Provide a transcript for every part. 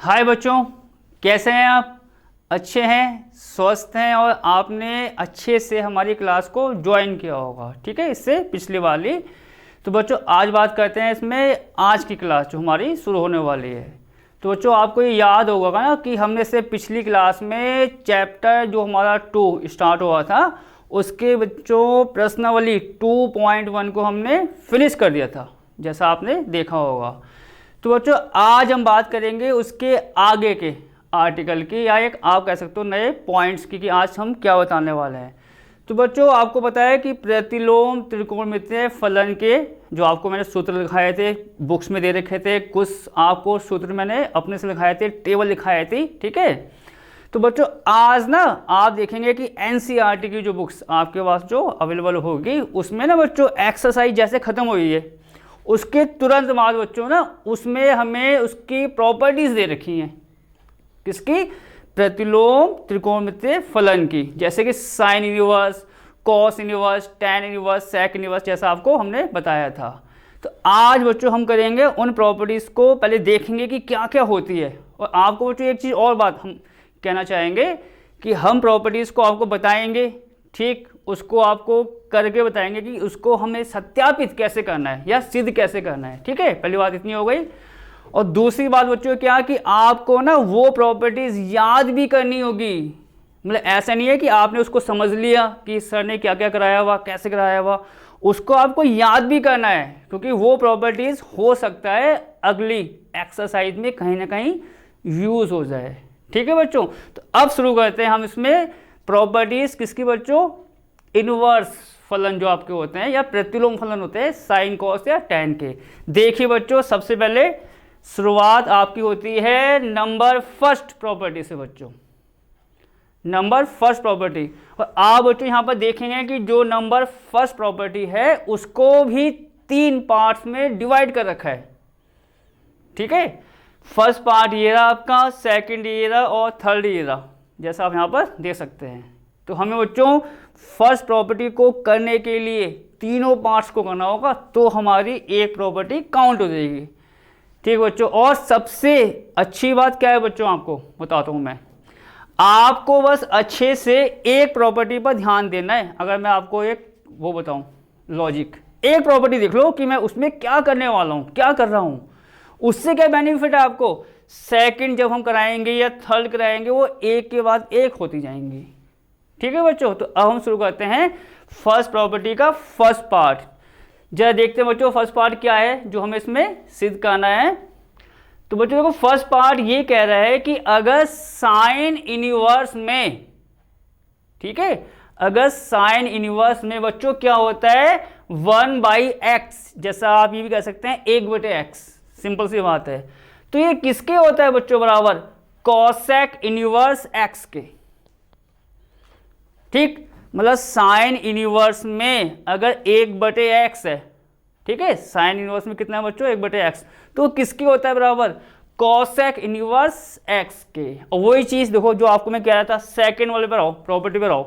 हाय बच्चों, कैसे हैं आप? अच्छे हैं, स्वस्थ हैं और आपने अच्छे से हमारी क्लास को ज्वाइन किया होगा। ठीक है, इससे पिछली वाली। तो बच्चों आज बात करते हैं इसमें आज की क्लास जो हमारी शुरू होने वाली है। तो बच्चों आपको ये याद होगा ना कि हमने इससे पिछली क्लास में चैप्टर जो हमारा 2 स्टार्ट हुआ था उसके बच्चों प्रश्नावली 2.1 को हमने फिनिश कर दिया था, जैसा आपने देखा होगा। तो बच्चों आज हम बात करेंगे उसके आगे के आर्टिकल की, या एक आप कह सकते हो नए पॉइंट्स की, कि आज हम क्या बताने वाले हैं। तो बच्चों आपको पता है कि प्रतिलोम त्रिकोणमितीय फलन के जो आपको मैंने सूत्र लिखाए थे, बुक्स में दे रखे थे, कुछ आपको सूत्र मैंने अपने से लिखाए थे, टेबल लिखाए थी। ठीक है, तो बच्चों आज ना आप देखेंगे कि एनसीईआरटी की जो बुक्स आपके पास जो अवेलेबल होगी उसमें ना बच्चों एक्सरसाइज जैसे ख़त्म हुई है उसके तुरंत बाद बच्चों ना उसमें हमें उसकी प्रॉपर्टीज़ दे रखी हैं। किसकी? प्रतिलोम त्रिकोणमितीय फलन की, जैसे कि sine inverse, cos inverse, tan inverse, sec inverse, जैसा आपको हमने बताया था। तो आज बच्चों हम करेंगे उन प्रॉपर्टीज़ को, पहले देखेंगे कि क्या क्या होती है। और आपको बच्चों एक चीज़ और बात हम कहना चाहेंगे कि हम प्रॉपर्टीज़ को आपको बताएंगे, ठीक, उसको आपको करके बताएंगे कि उसको हमें सत्यापित कैसे करना है या सिद्ध कैसे करना है। ठीक है, पहली बात इतनी हो गई। और दूसरी बात बच्चों क्या कि आपको ना वो प्रॉपर्टीज़ याद भी करनी होगी। मतलब ऐसा नहीं है कि आपने उसको समझ लिया कि सर ने क्या क्या कराया हुआ, कैसे कराया हुआ, उसको आपको याद भी करना है, क्योंकि वो प्रॉपर्टीज़ हो सकता है अगली एक्सरसाइज में कहीं ना कहीं यूज़ हो जाए। ठीक है बच्चों, तो अब शुरू करते हैं हम इसमें प्रॉपर्टीज़ किसकी बच्चों? इनवर्स फलन जो आपके होते हैं या प्रतिलोम फलन होते हैं, साइन कॉस या टैन के। देखिए बच्चों, सबसे पहले शुरुआत आपकी होती है नंबर फर्स्ट प्रॉपर्टी से बच्चों, नंबर फर्स्ट प्रॉपर्टी। और आप बच्चों यहाँ पर देखेंगे कि जो नंबर फर्स्ट प्रॉपर्टी है उसको भी 3 पार्ट्स में डिवाइड कर रखा है। ठीक है, फर्स्ट पार्ट ये रहा आपका, सेकंड ये रहा और थर्ड ये रहा, जैसा आप यहाँ पर देख सकते हैं। तो हमें बच्चों फर्स्ट प्रॉपर्टी को करने के लिए तीनों पार्ट्स को करना होगा, तो हमारी एक प्रॉपर्टी काउंट हो जाएगी। ठीक बच्चों, और सबसे अच्छी बात क्या है बच्चों, आपको बताता हूँ मैं। आपको बस अच्छे से एक प्रॉपर्टी पर ध्यान देना है। अगर मैं आपको एक वो बताऊँ लॉजिक, एक प्रॉपर्टी देख लो कि मैं उसमें क्या करने वाला हूँ, क्या कर रहा हूँ, उससे क्या बेनिफिट है आपको। सेकंड जब हम कराएंगे या थर्ड कराएंगे वो एक के बाद एक होती जाएंगी। ठीक है बच्चों, तो अब हम शुरू करते हैं फर्स्ट प्रॉपर्टी का फर्स्ट पार्ट। जरा देखते हैं बच्चों फर्स्ट पार्ट क्या है जो हमें इसमें सिद्ध करना है। तो बच्चों देखो फर्स्ट पार्ट ये कह रहा है कि अगर साइन इनवर्स में, ठीक है, अगर साइन इनवर्स में बच्चों क्या होता है 1/x, जैसा आप ये भी कह सकते हैं 1/x, सिंपल सी बात है। तो ये किसके होता है बच्चों? बराबर कॉसेक इनवर्स x के। ठीक, मतलब साइन इनवर्स में अगर 1/x है, ठीक है, साइन इनवर्स में कितना है बच्चों? 1/x, तो किसकी होता है बराबर? कॉसेक इनवर्स x के। और वही चीज देखो जो आपको मैं कह रहा था, सेकंड वाले पर आओ, प्रॉपर्टी पर आओ।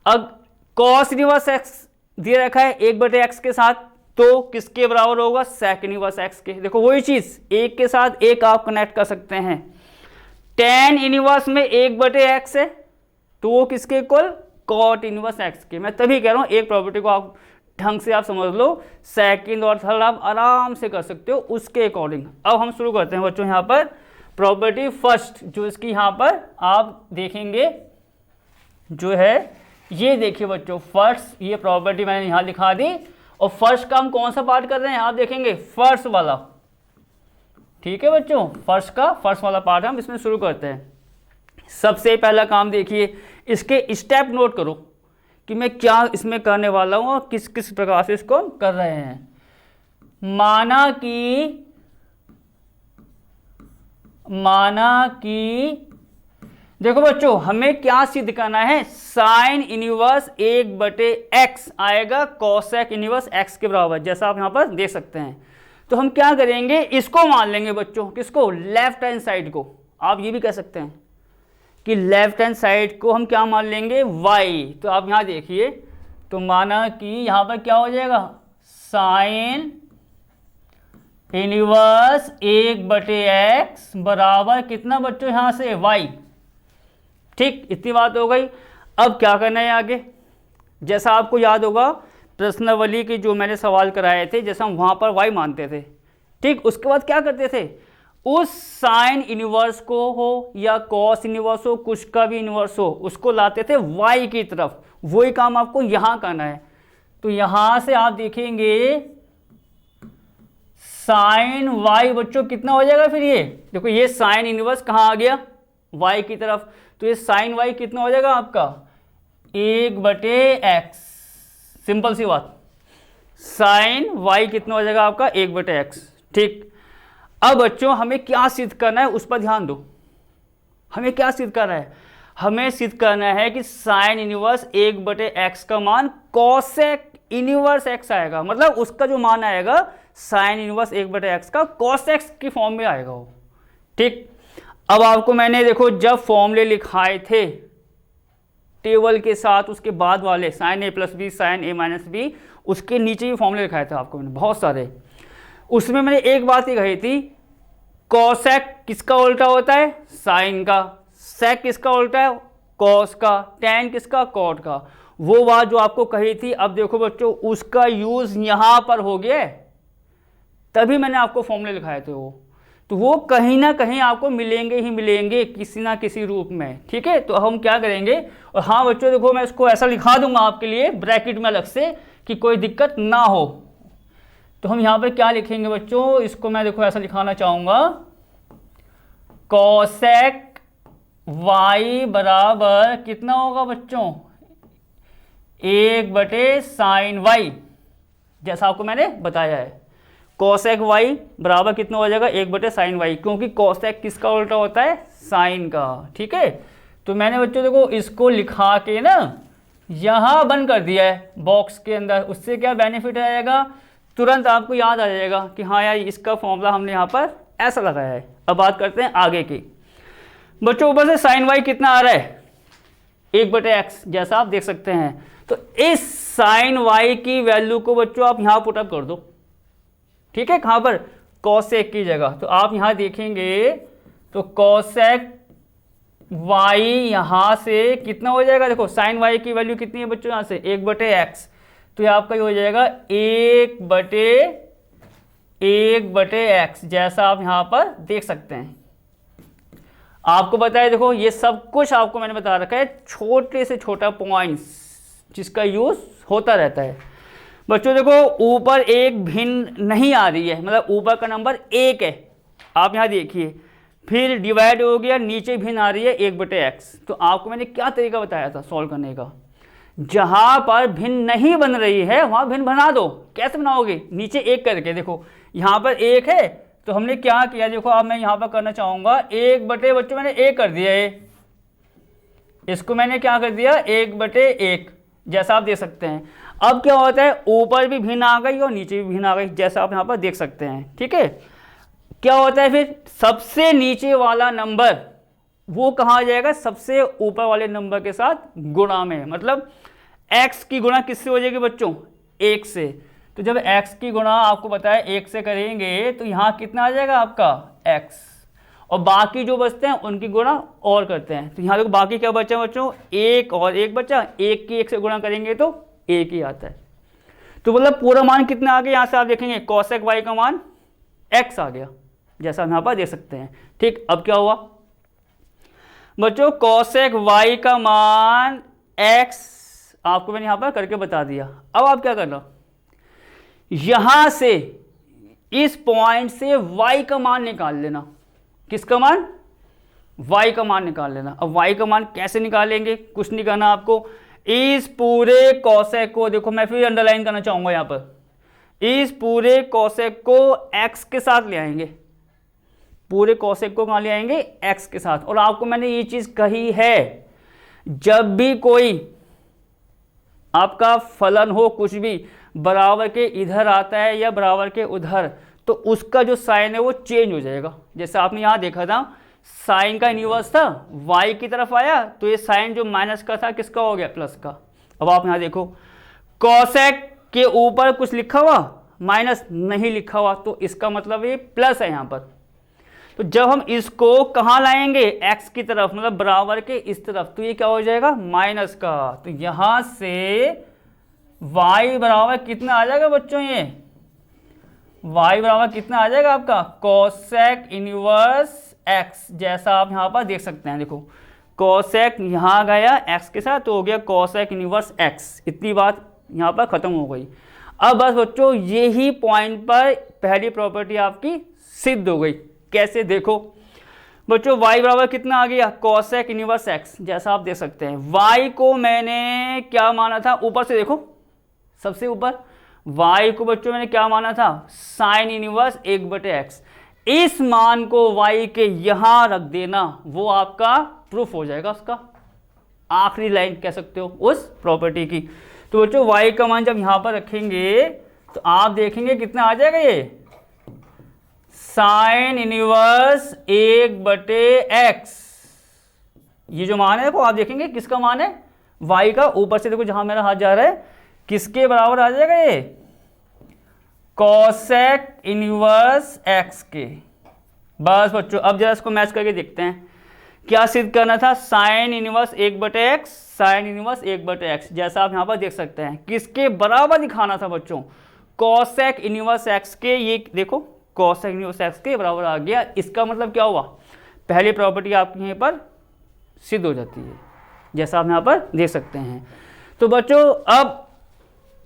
अब कॉस इनवर्स x दे रखा है 1/x के साथ, तो किसके बराबर होगा? सेक इनवर्स x के। देखो वही चीज, एक के साथ एक आप कनेक्ट कर सकते हैं। टेन इनवर्स में 1/x है, तो वो किसके इक्वल? कॉट इनवर्स x के। मैं तभी कह रहा हूँ एक प्रॉपर्टी को आप ढंग से आप समझ लो, सेकंड और थर्ड आप आराम से कर सकते हो उसके अकॉर्डिंग। अब हम शुरू करते हैं बच्चों यहाँ पर प्रॉपर्टी फर्स्ट, जो इसकी यहाँ पर आप देखेंगे जो है, ये देखिए बच्चों फर्स्ट, ये प्रॉपर्टी मैंने यहाँ लिखा दी। और फर्स्ट का हम कौन सा पार्ट कर रहे हैं आप देखेंगे? फर्स्ट वाला। ठीक है बच्चों, फर्स्ट का फर्स्ट वाला पार्ट हम इसमें शुरू करते हैं। सबसे पहला काम देखिए, इसके स्टेप नोट करो कि मैं क्या इसमें करने वाला हूं और किस किस प्रकार से इसको हम कर रहे हैं। माना कि देखो बच्चों हमें क्या सिद्ध करना है? साइन इनवर्स 1/x आएगा कॉसेक इनवर्स x के बराबर, जैसा आप यहां पर देख सकते हैं। तो हम क्या करेंगे, इसको मान लेंगे बच्चों, किसको? लेफ्ट हैंड साइड को। आप ये भी कह सकते हैं कि लेफ्ट हैंड साइड को हम क्या मान लेंगे? y। तो आप यहां देखिए, तो माना कि यहां पर क्या हो जाएगा? साइन इनवर्स 1/x बराबर कितना बच्चों यहाँ से y। ठीक, इतनी बात हो गई। अब क्या करना है आगे, जैसा आपको याद होगा प्रश्नावली के जो मैंने सवाल कराए थे, जैसा हम वहाँ पर y मानते थे। ठीक, उसके बाद क्या करते थे, उस साइन इनवर्स को हो या कॉस इनवर्स हो, कुछ का भी इनवर्स हो, उसको लाते थे y की तरफ। वही काम आपको यहाँ करना है। तो यहाँ से आप देखेंगे साइन y बच्चों कितना हो जाएगा, फिर ये देखो ये साइन इनवर्स कहाँ आ गया, y की तरफ। तो ये साइन y कितना हो जाएगा आपका 1/x। सिंपल सी बात, साइन y कितना हो जाएगा आपका 1/x। ठीक, अब बच्चों हमें क्या सिद्ध करना है उस पर ध्यान दो। हमें क्या सिद्ध करना है, हमें सिद्ध करना है कि साइन इनवर्स 1/x का मान कॉसेक इनवर्स x आएगा, मतलब उसका जो मान आएगा साइन इनवर्स 1/x का कॉसेक्स की फॉर्म में आएगा वो। ठीक, अब आपको मैंने देखो जब फॉर्मूले लिखाए थे टेबल के साथ, उसके बाद वाले sine a + b sine a - b, उसके नीचे भी फॉर्मूले लिखाए थे आपको मैंने बहुत सारे। उसमें मैंने एक बात ही कही थी, कॉसेक किसका उल्टा होता है, साइन का। सेक किसका उल्टा है, कॉस का। टैन किसका, कॉट का। वो बात जो आपको कही थी, अब देखो बच्चों उसका यूज यहां पर हो गया, तभी मैंने आपको फॉर्मूले लिखाए थे वो। तो वो कहीं ना कहीं आपको मिलेंगे ही मिलेंगे किसी ना किसी रूप में। ठीक है, तो हम क्या करेंगे, और हाँ बच्चों देखो मैं इसको ऐसा लिखा दूंगा आपके लिए ब्रैकेट में अलग से कि कोई दिक्कत ना हो। तो हम यहाँ पे क्या लिखेंगे बच्चों, इसको मैं देखो ऐसा लिखाना चाहूंगा, कॉसेक y बराबर कितना होगा बच्चों 1/sin y, जैसा आपको मैंने बताया है। कॉसेक y बराबर कितना हो जाएगा 1/sin y, क्योंकि कॉसेक किसका उल्टा होता है, साइन का। ठीक है, तो मैंने बच्चों देखो इसको लिखा के ना यहाँ बंद कर दिया है बॉक्स के अंदर। उससे क्या बेनिफिट आएगा, तुरंत आपको याद आ जाएगा कि हाँ यार इसका फॉर्मूला हमने यहाँ पर ऐसा लगाया है। अब बात करते हैं आगे की बच्चों, ऊपर से साइन y कितना आ रहा है 1/x, जैसा आप देख सकते हैं। तो इस साइन y की वैल्यू को बच्चों आप यहाँ पुटअप कर दो। ठीक है, कहाँ पर, कॉसेक की जगह। तो आप यहाँ देखेंगे तो कॉसेक y यहाँ से कितना हो जाएगा, देखो साइन y की वैल्यू कितनी है बच्चों यहाँ से 1/x, तो ये आपका ये हो जाएगा 1/x, जैसा आप यहाँ पर देख सकते हैं। आपको बताया देखो ये सब कुछ आपको मैंने बता रखा है, छोटे से छोटा पॉइंट्स जिसका यूज होता रहता है। बच्चों देखो ऊपर एक भिन्न नहीं आ रही है, मतलब ऊपर का नंबर 1 है, आप यहाँ देखिए, फिर डिवाइड हो गया, नीचे भिन्न आ रही है 1/x। तो आपको मैंने क्या तरीका बताया था सॉल्व करने का, जहां पर भिन्न नहीं बन रही है वहां भिन्न बना दो। कैसे बनाओगे, नीचे 1 करके, देखो यहाँ पर 1 है तो हमने क्या किया, देखो अब मैं यहाँ पर करना चाहूंगा 1/, बच्चों मैंने 1 कर दिया है, इसको मैंने क्या कर दिया 1/1, जैसा आप देख सकते हैं। अब क्या होता है, ऊपर भी भिन्न आ गई और नीचे भी भिन्न आ गई, जैसा आप यहाँ पर देख सकते हैं। ठीक है, क्या होता है फिर, सबसे नीचे वाला नंबर वो कहाँ आ जाएगा, सबसे ऊपर वाले नंबर के साथ गुणा में, मतलब x की गुणा किससे हो जाएगी बच्चों 1 से। तो जब x की गुणा आपको बताया 1 से करेंगे तो यहाँ कितना आ जाएगा आपका x, और बाकी जो बचते हैं उनकी गुणा और करते हैं। तो यहाँ देखो बाकी क्या बचा बच्चों, 1 और 1 बचा, 1 की 1 से गुणा करेंगे तो 1 ही आता है। तो मतलब पूरा मान कितना आ गया, यहाँ से आप देखेंगे कॉसेक y का मान x आ गया, जैसा हम यहाँ पर देख सकते हैं। ठीक, अब क्या हुआ बच्चों, कॉसेक y का मान x आपको मैंने यहाँ पर करके बता दिया। अब आप क्या करना, यहां से इस पॉइंट से y का मान निकाल लेना। किसका मान, y का मान निकाल लेना। अब y का मान कैसे निकालेंगे, कुछ नहीं करना आपको, इस पूरे कॉसेक को, देखो मैं फिर अंडरलाइन करना चाहूंगा यहाँ पर, इस पूरे कॉसेक को x के साथ ले आएंगे, पूरे कॉसेक को कहाँ ले आएंगे x के साथ। और आपको मैंने ये चीज कही है, जब भी कोई आपका फलन हो कुछ भी बराबर के इधर आता है या बराबर के उधर, तो उसका जो साइन है वो चेंज हो जाएगा। जैसे आपने यहाँ देखा था साइन का इनवर्स था, y की तरफ आया तो ये साइन जो माइनस का था किसका हो गया, प्लस का। अब आप यहाँ देखो कॉसेक के ऊपर कुछ लिखा हुआ, माइनस नहीं लिखा हुआ, तो इसका मतलब ये प्लस है यहाँ पर। तो जब हम इसको कहाँ लाएंगे, x की तरफ, मतलब बराबर के इस तरफ, तो ये क्या हो जाएगा, माइनस का। तो यहाँ से y बराबर कितना आ जाएगा बच्चों, ये y बराबर कितना आ जाएगा आपका, कोसेक इनवर्स x, जैसा आप यहाँ पर देख सकते हैं। देखो कोसेक यहाँ गया x के साथ, तो हो गया कोसेक इनवर्स x। इतनी बात यहाँ पर खत्म हो गई। अब बस बच्चों यही पॉइंट पर पहली प्रॉपर्टी आपकी सिद्ध हो गई। कैसे, देखो बच्चों y बराबर कितना आ गया, कोसेक इनवर्स x, जैसा आप देख सकते हैं। y को मैंने क्या माना था, ऊपर से देखो सबसे ऊपर, y को बच्चों मैंने क्या माना था, साइन इनवर्स 1/x। इस मान को y के यहां रख देना, वो आपका प्रूफ हो जाएगा, उसका आखिरी लाइन कह सकते हो उस प्रॉपर्टी की। तो बच्चों y का मान जब यहां पर रखेंगे तो आप देखेंगे कितना आ जाएगा, ये साइन इनवर्स 1/x। ये जो मान है वो आप देखेंगे किसका मान है, y का। ऊपर से देखो जहां मेरा हाथ जा रहा है, किसके बराबर आ जाएगा, ये कोसेक इनवर्स x के। बस बच्चों अब जरा इसको मैच करके देखते हैं, क्या सिद्ध करना था, sine inverse 1/x, sine inverse 1/x, जैसा आप यहां पर देख सकते हैं। किसके बराबर दिखाना था बच्चों, कोसेक इनवर्स x के। ये देखो कोसेक इनवर्स x के बराबर आ गया। इसका मतलब क्या हुआ, पहली प्रॉपर्टी आपकी यहाँ पर सिद्ध हो जाती है, जैसा आप यहाँ पर देख सकते हैं। तो बच्चों अब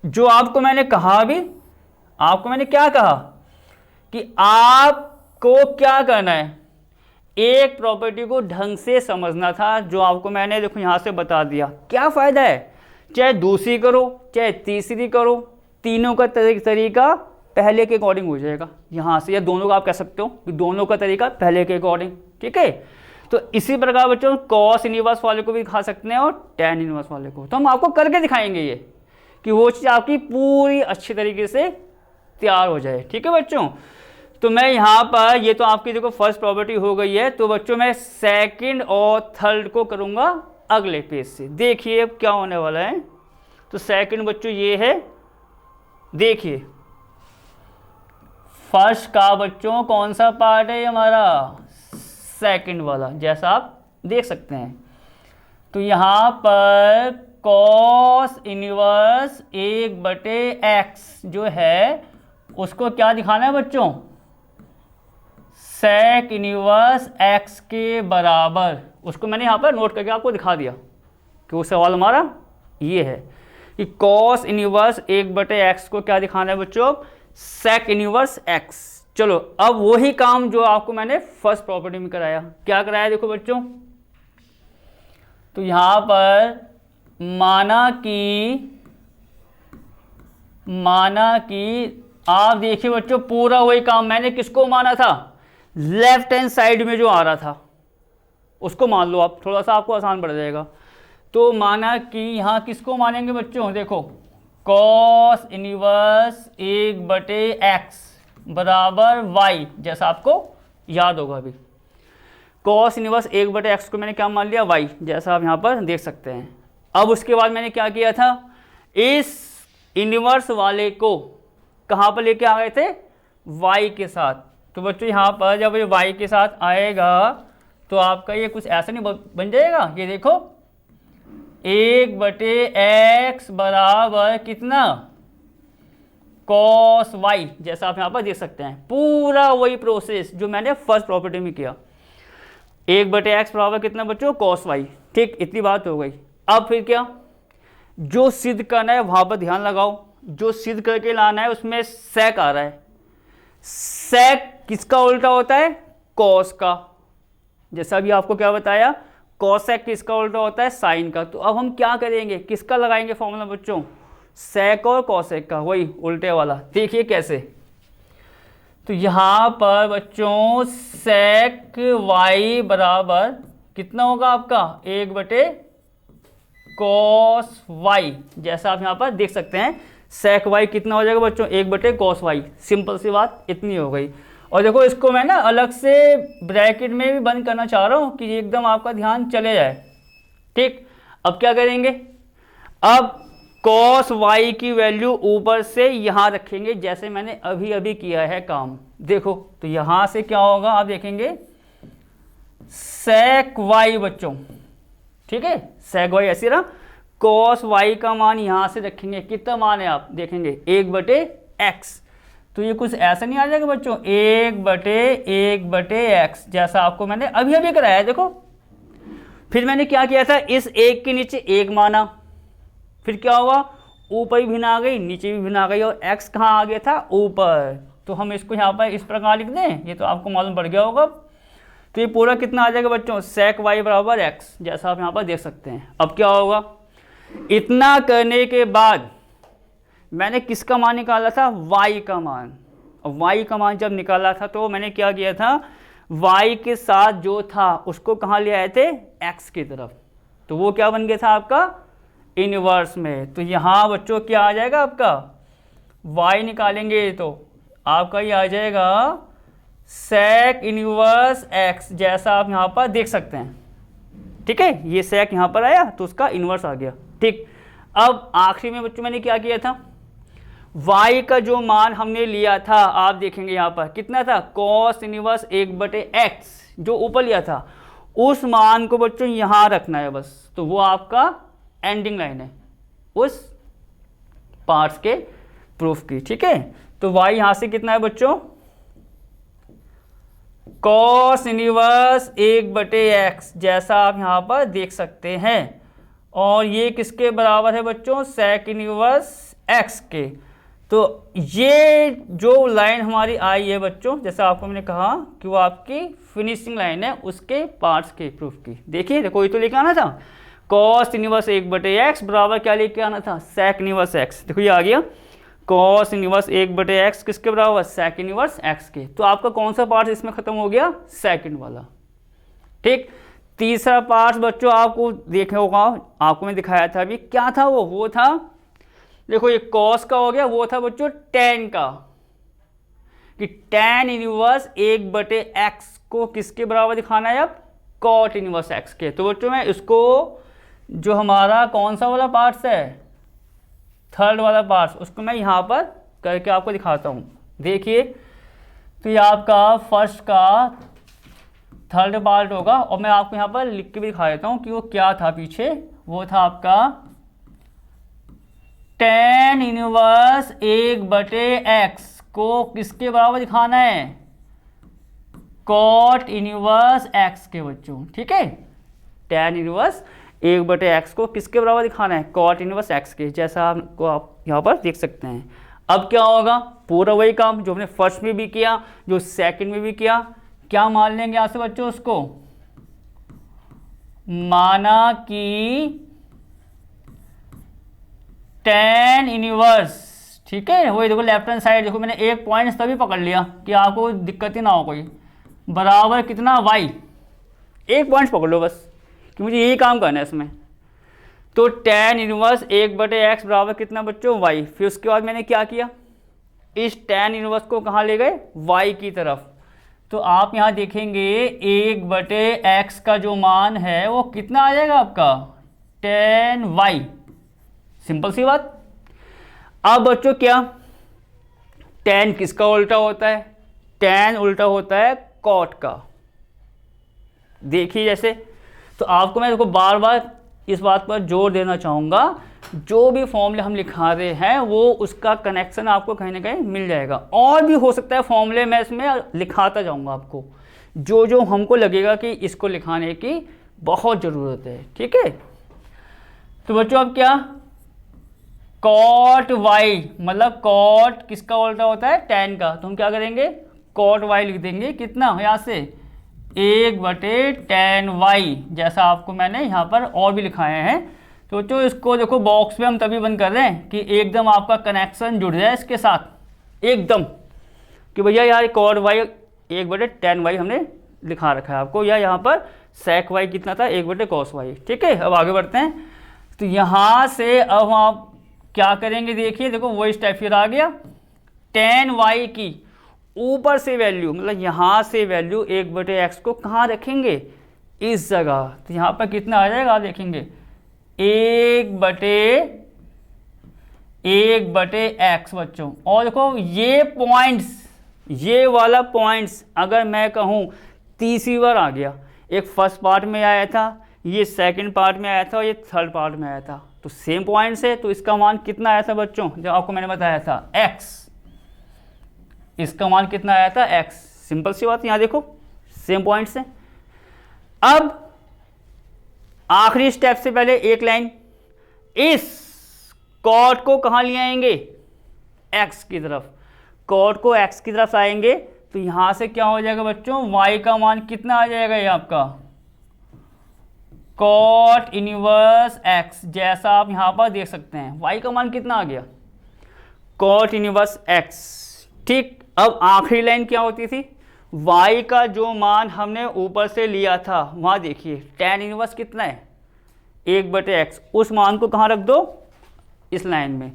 जो आपको मैंने कहा, अभी आपको मैंने क्या कहा कि आपको क्या करना है, एक प्रॉपर्टी को ढंग से समझना था, जो आपको मैंने देखो यहाँ से बता दिया। क्या फ़ायदा है, चाहे दूसरी करो चाहे तीसरी करो, तीनों का तरीका पहले के अकॉर्डिंग हो जाएगा यहाँ से, या दोनों का आप कह सकते हो कि दोनों का तरीका पहले के अकॉर्डिंग, ठीक है। तो इसी प्रकार बच्चों कॉस इनवर्स वाले को भी दिखा सकते हैं और टैन इनवर्स वाले को। तो हम आपको करके दिखाएंगे ये, कि वो चीज़ आपकी पूरी अच्छी तरीके से तैयार हो जाए, ठीक है बच्चों। तो मैं यहाँ पर, ये तो आपकी देखो फर्स्ट प्रॉपर्टी हो गई है। तो बच्चों मैं सेकंड और थर्ड को करूँगा अगले पेज से। देखिए अब क्या होने वाला है। तो सेकंड बच्चों ये है, देखिए फर्स्ट का बच्चों कौन सा पार्ट है हमारा, सेकंड वाला, जैसा आप देख सकते हैं। तो यहाँ पर कॉस इनवर्स 1/x जो है उसको क्या दिखाना है बच्चों, सेक इनवर्स x के बराबर। उसको मैंने यहाँ पर नोट करके आपको दिखा दिया कि वो सवाल हमारा ये है कि कॉस इनवर्स 1/x को क्या दिखाना है बच्चों, सेक इनवर्स x। चलो अब वही काम जो आपको मैंने फर्स्ट प्रॉपर्टी में कराया, क्या कराया देखो बच्चों। तो यहाँ पर माना कि आप देखिए बच्चों पूरा वही काम मैंने किसको माना था, लेफ्ट हैंड साइड में जो आ रहा था उसको मान लो आप, थोड़ा सा आपको आसान पड़ जाएगा। तो माना कि यहाँ किसको मानेंगे बच्चों, देखो कॉस इनवर्स 1/x बराबर y, जैसा आपको याद होगा। अभी कॉस इनवर्स 1/x को मैंने क्या मान लिया, y, जैसा आप यहाँ पर देख सकते हैं। अब उसके बाद मैंने क्या किया था, इस इनवर्स वाले को कहाँ पर लेके आ गए थे, y के साथ। तो बच्चों यहाँ पर जब ये y के साथ आएगा तो आपका ये कुछ ऐसा नहीं बन जाएगा, ये देखो 1/x बराबर कितना, cos y, जैसा आप यहाँ पर देख सकते हैं। पूरा वही प्रोसेस जो मैंने फर्स्ट प्रॉपर्टी में किया, 1/x बराबर कितना बच्चों, cos y। ठीक, इतनी बात हो गई। अब फिर क्या, जो सिद्ध करना है वहां पर ध्यान लगाओ, जो सिद्ध करके लाना है उसमें सेक आ रहा है। सेक किसका उल्टा होता है, कॉस का, जैसा भी आपको क्या बताया, कॉसेक किसका उल्टा होता है, साइन का। तो अब हम क्या करेंगे, किसका लगाएंगे फॉर्मूला बच्चों, सेक और कॉसेक का, वही उल्टे वाला। देखिए कैसे, तो यहाँ पर बच्चों सेक y बराबर कितना होगा आपका, 1/cos y, जैसा आप यहाँ पर देख सकते हैं। सेक y कितना हो जाएगा बच्चों, 1/cos y। सिंपल सी बात इतनी हो गई। और देखो इसको मैं ना अलग से ब्रैकेट में भी बंद करना चाह रहा हूँ कि एकदम आपका ध्यान चले जाए। ठीक, अब क्या करेंगे, अब कॉस वाई की वैल्यू ऊपर से यहाँ रखेंगे, जैसे मैंने अभी अभी किया है काम। देखो तो यहाँ से क्या होगा, आप देखेंगे सेक वाई बच्चों, ठीक है, सेक वाई ऐसी रहा। कॉस वाई का मान यहाँ से रखेंगे, कितना मान है आप देखेंगे 1/x, तो ये कुछ ऐसा नहीं आ जाएगा बच्चों 1/x, जैसा आपको मैंने अभी अभी कराया है। देखो फिर मैंने क्या किया था, इस एक के नीचे एक माना, फिर क्या हुआ ऊपर भी भिन्न आ गई नीचे भी भिन्न आ गई, और x कहाँ आ गया था ऊपर, तो हम इसको यहाँ पर इस प्रकार लिख दें, ये तो आपको मालूम पड़ गया होगा। तो ये पूरा कितना आ जाएगा बच्चों, sec y बराबर x, जैसा आप यहाँ पर देख सकते हैं। अब क्या होगा, इतना करने के बाद मैंने किसका मान निकाला था, y का मान। और y का मान जब निकाला था तो मैंने क्या किया था, y के साथ जो था उसको कहाँ ले आए थे, x की तरफ, तो वो क्या बन गया था आपका इनवर्स में। तो यहाँ बच्चों क्या आ जाएगा आपका, y निकालेंगे तो आपका ये आ जाएगा sec इनवर्स x, जैसा आप यहाँ पर देख सकते हैं। ठीक है, ये sec यहाँ पर आया तो उसका इनवर्स आ गया। ठीक, अब आखिरी में बच्चों मैंने क्या किया था, y का जो मान हमने लिया था आप देखेंगे यहाँ पर कितना था, cos इनवर्स 1/x, जो ऊपर लिया था उस मान को बच्चों यहाँ रखना है बस, तो वो आपका एंडिंग लाइन है उस पार्ट्स के प्रूफ की। ठीक है, तो y यहाँ से कितना है बच्चों, cos इनवर्स 1/x, जैसा आप यहाँ पर देख सकते हैं, और ये किसके बराबर है बच्चों, sec इनवर्स x के। तो ये जो लाइन हमारी आई है बच्चों, जैसा आपको मैंने कहा कि वो आपकी फिनिशिंग लाइन है उसके पार्ट्स के प्रूफ की। देखिए देखो ये तो लेके आना था, cos इनवर्स 1/x बराबर क्या लेके आना था, sec इनवर्स x। देखो ये आ गया, cos इनवर्स 1/x किसके बराबर, sec इनवर्स x के। तो आपका कौन सा पार्ट इसमें खत्म हो गया, सेकंड वाला। ठीक, तीसरा पार्ट बच्चों आपको देखना होगा, आपको मैं दिखाया था अभी, क्या था वो था, देखो ये cos का हो गया, वो था बच्चों tan का, कि tan इनवर्स 1/x को किसके बराबर दिखाना है अब, cot इनवर्स x के। तो बच्चों मैं इसको जो हमारा कौन सा वाला पार्ट्स है, थर्ड वाला पार्ट्स, उसको मैं यहाँ पर करके आपको दिखाता हूँ। देखिए तो ये आपका फर्स्ट का थर्ड पार्ट होगा, और मैं आपको यहाँ पर लिख के भी दिखा देता हूँ कि वो क्या था पीछे। वो था आपका tan इनवर्स 1/x को किसके बराबर दिखाना है, cot इनवर्स x के बच्चों। ठीक है, tan इनवर्स 1/x को किसके बराबर दिखाना है, cot इनवर्स x के, जैसा आपको आप यहाँ पर देख सकते हैं। अब क्या होगा, पूरा वही काम जो हमने फर्स्ट में भी किया, जो सेकंड में भी किया। क्या मान लेंगे यहाँ से बच्चों, उसको माना कि tan इनवर्स, ठीक है, वही देखो लेफ्ट हैंड साइड, देखो मैंने एक पॉइंट तभी पकड़ लिया कि आपको दिक्कत ही ना हो कोई, बराबर कितना y, एक पॉइंट पकड़ लो बस कि मुझे यही काम करना है इसमें। तो tan इनवर्स 1/x बराबर कितना बच्चों, y। फिर उसके बाद मैंने क्या किया, इस tan इनवर्स को कहाँ ले गए, y की तरफ। तो आप यहाँ देखेंगे 1/x का जो मान है वो कितना आ जाएगा आपका, tan y, सिंपल सी बात। अब बच्चों क्या, tan किसका उल्टा होता है, tan उल्टा होता है cot का। देखिए जैसे, तो आपको मैं देखो बार बार इस बात पर जोर देना चाहूँगा, जो भी फॉर्मूले हम लिखा रहे हैं वो उसका कनेक्शन आपको कहीं ना कहीं मिल जाएगा। और भी हो सकता है फॉर्मूले मैं इसमें लिखाता जाऊँगा आपको, जो जो हमको लगेगा कि इसको लिखाने की बहुत ज़रूरत है। ठीक है, तो बच्चों अब क्या, cot y, मतलब cot किसका उल्टा होता है, tan का, तो हम क्या करेंगे, cot y लिख देंगे, कितना यहाँ से 1/tan y, जैसा आपको मैंने यहाँ पर और भी लिखाए हैं। तो बच्चों इसको देखो बॉक्स में हम तभी बंद कर रहे हैं कि एकदम आपका कनेक्शन जुड़ जाए इसके साथ एकदम, कि भैया यार cot y 1/tan y हमने लिखा रखा है आपको, या यहाँ पर sec y कितना था, 1/cos y। ठीक है, अब आगे बढ़ते हैं। तो यहाँ से अब आप क्या करेंगे, देखिए देखो वही स्टेप फिर आ गया, tan y की ऊपर से वैल्यू, मतलब यहाँ से वैल्यू 1/x को कहाँ रखेंगे, इस जगह। तो यहाँ पर कितना आ जाएगा आप देखेंगे, 1/tan 1/x बच्चों। और देखो ये पॉइंट्स, ये वाला पॉइंट्स अगर मैं कहूँ तीसरी बार आ गया, एक फर्स्ट पार्ट में आया था, ये सेकंड पार्ट में आया था और ये थर्ड पार्ट में आया था, तो सेम पॉइंट्स है, तो इसका मान कितना आया था बच्चों, जब आपको मैंने बताया था x, इसका मान कितना आया था x। सिंपल सी बात, यहाँ देखो सेम पॉइंट्स है। अब आखिरी स्टेप से पहले एक लाइन, इस कॉट को कहाँ ले आएंगे, x की तरफ, कॉट को x की तरफ आएंगे तो यहां से क्या हो जाएगा बच्चों, y का मान कितना आ जाएगा, ये आपका कॉट इनवर्स x, जैसा आप यहां पर देख सकते हैं y का मान कितना आ गया, कॉट इनवर्स x। ठीक, अब आखिरी लाइन क्या होती थी, y का जो मान हमने ऊपर से लिया था वहां देखिए tan इनवर्स कितना है 1/x, उस मान को कहाँ रख दो, इस लाइन में।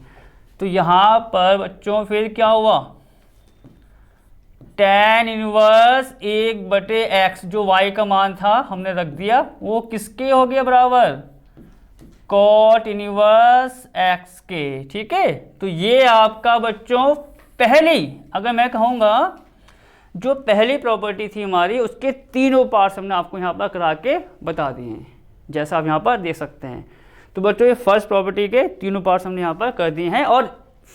तो यहाँ पर बच्चों फिर क्या हुआ, tan इनवर्स 1/x जो y का मान था हमने रख दिया, वो किसके हो गया बराबर, cot इनवर्स x के। ठीक है, तो ये आपका बच्चों पहली, अगर मैं कहूँगा जो पहली प्रॉपर्टी थी हमारी, उसके तीनों पार्ट्स हमने आपको यहाँ पर करा के बता दिए हैं, जैसा आप यहाँ पर देख सकते हैं। तो बच्चों ये फर्स्ट प्रॉपर्टी के तीनों पार्ट्स हमने यहाँ पर कर दिए हैं। और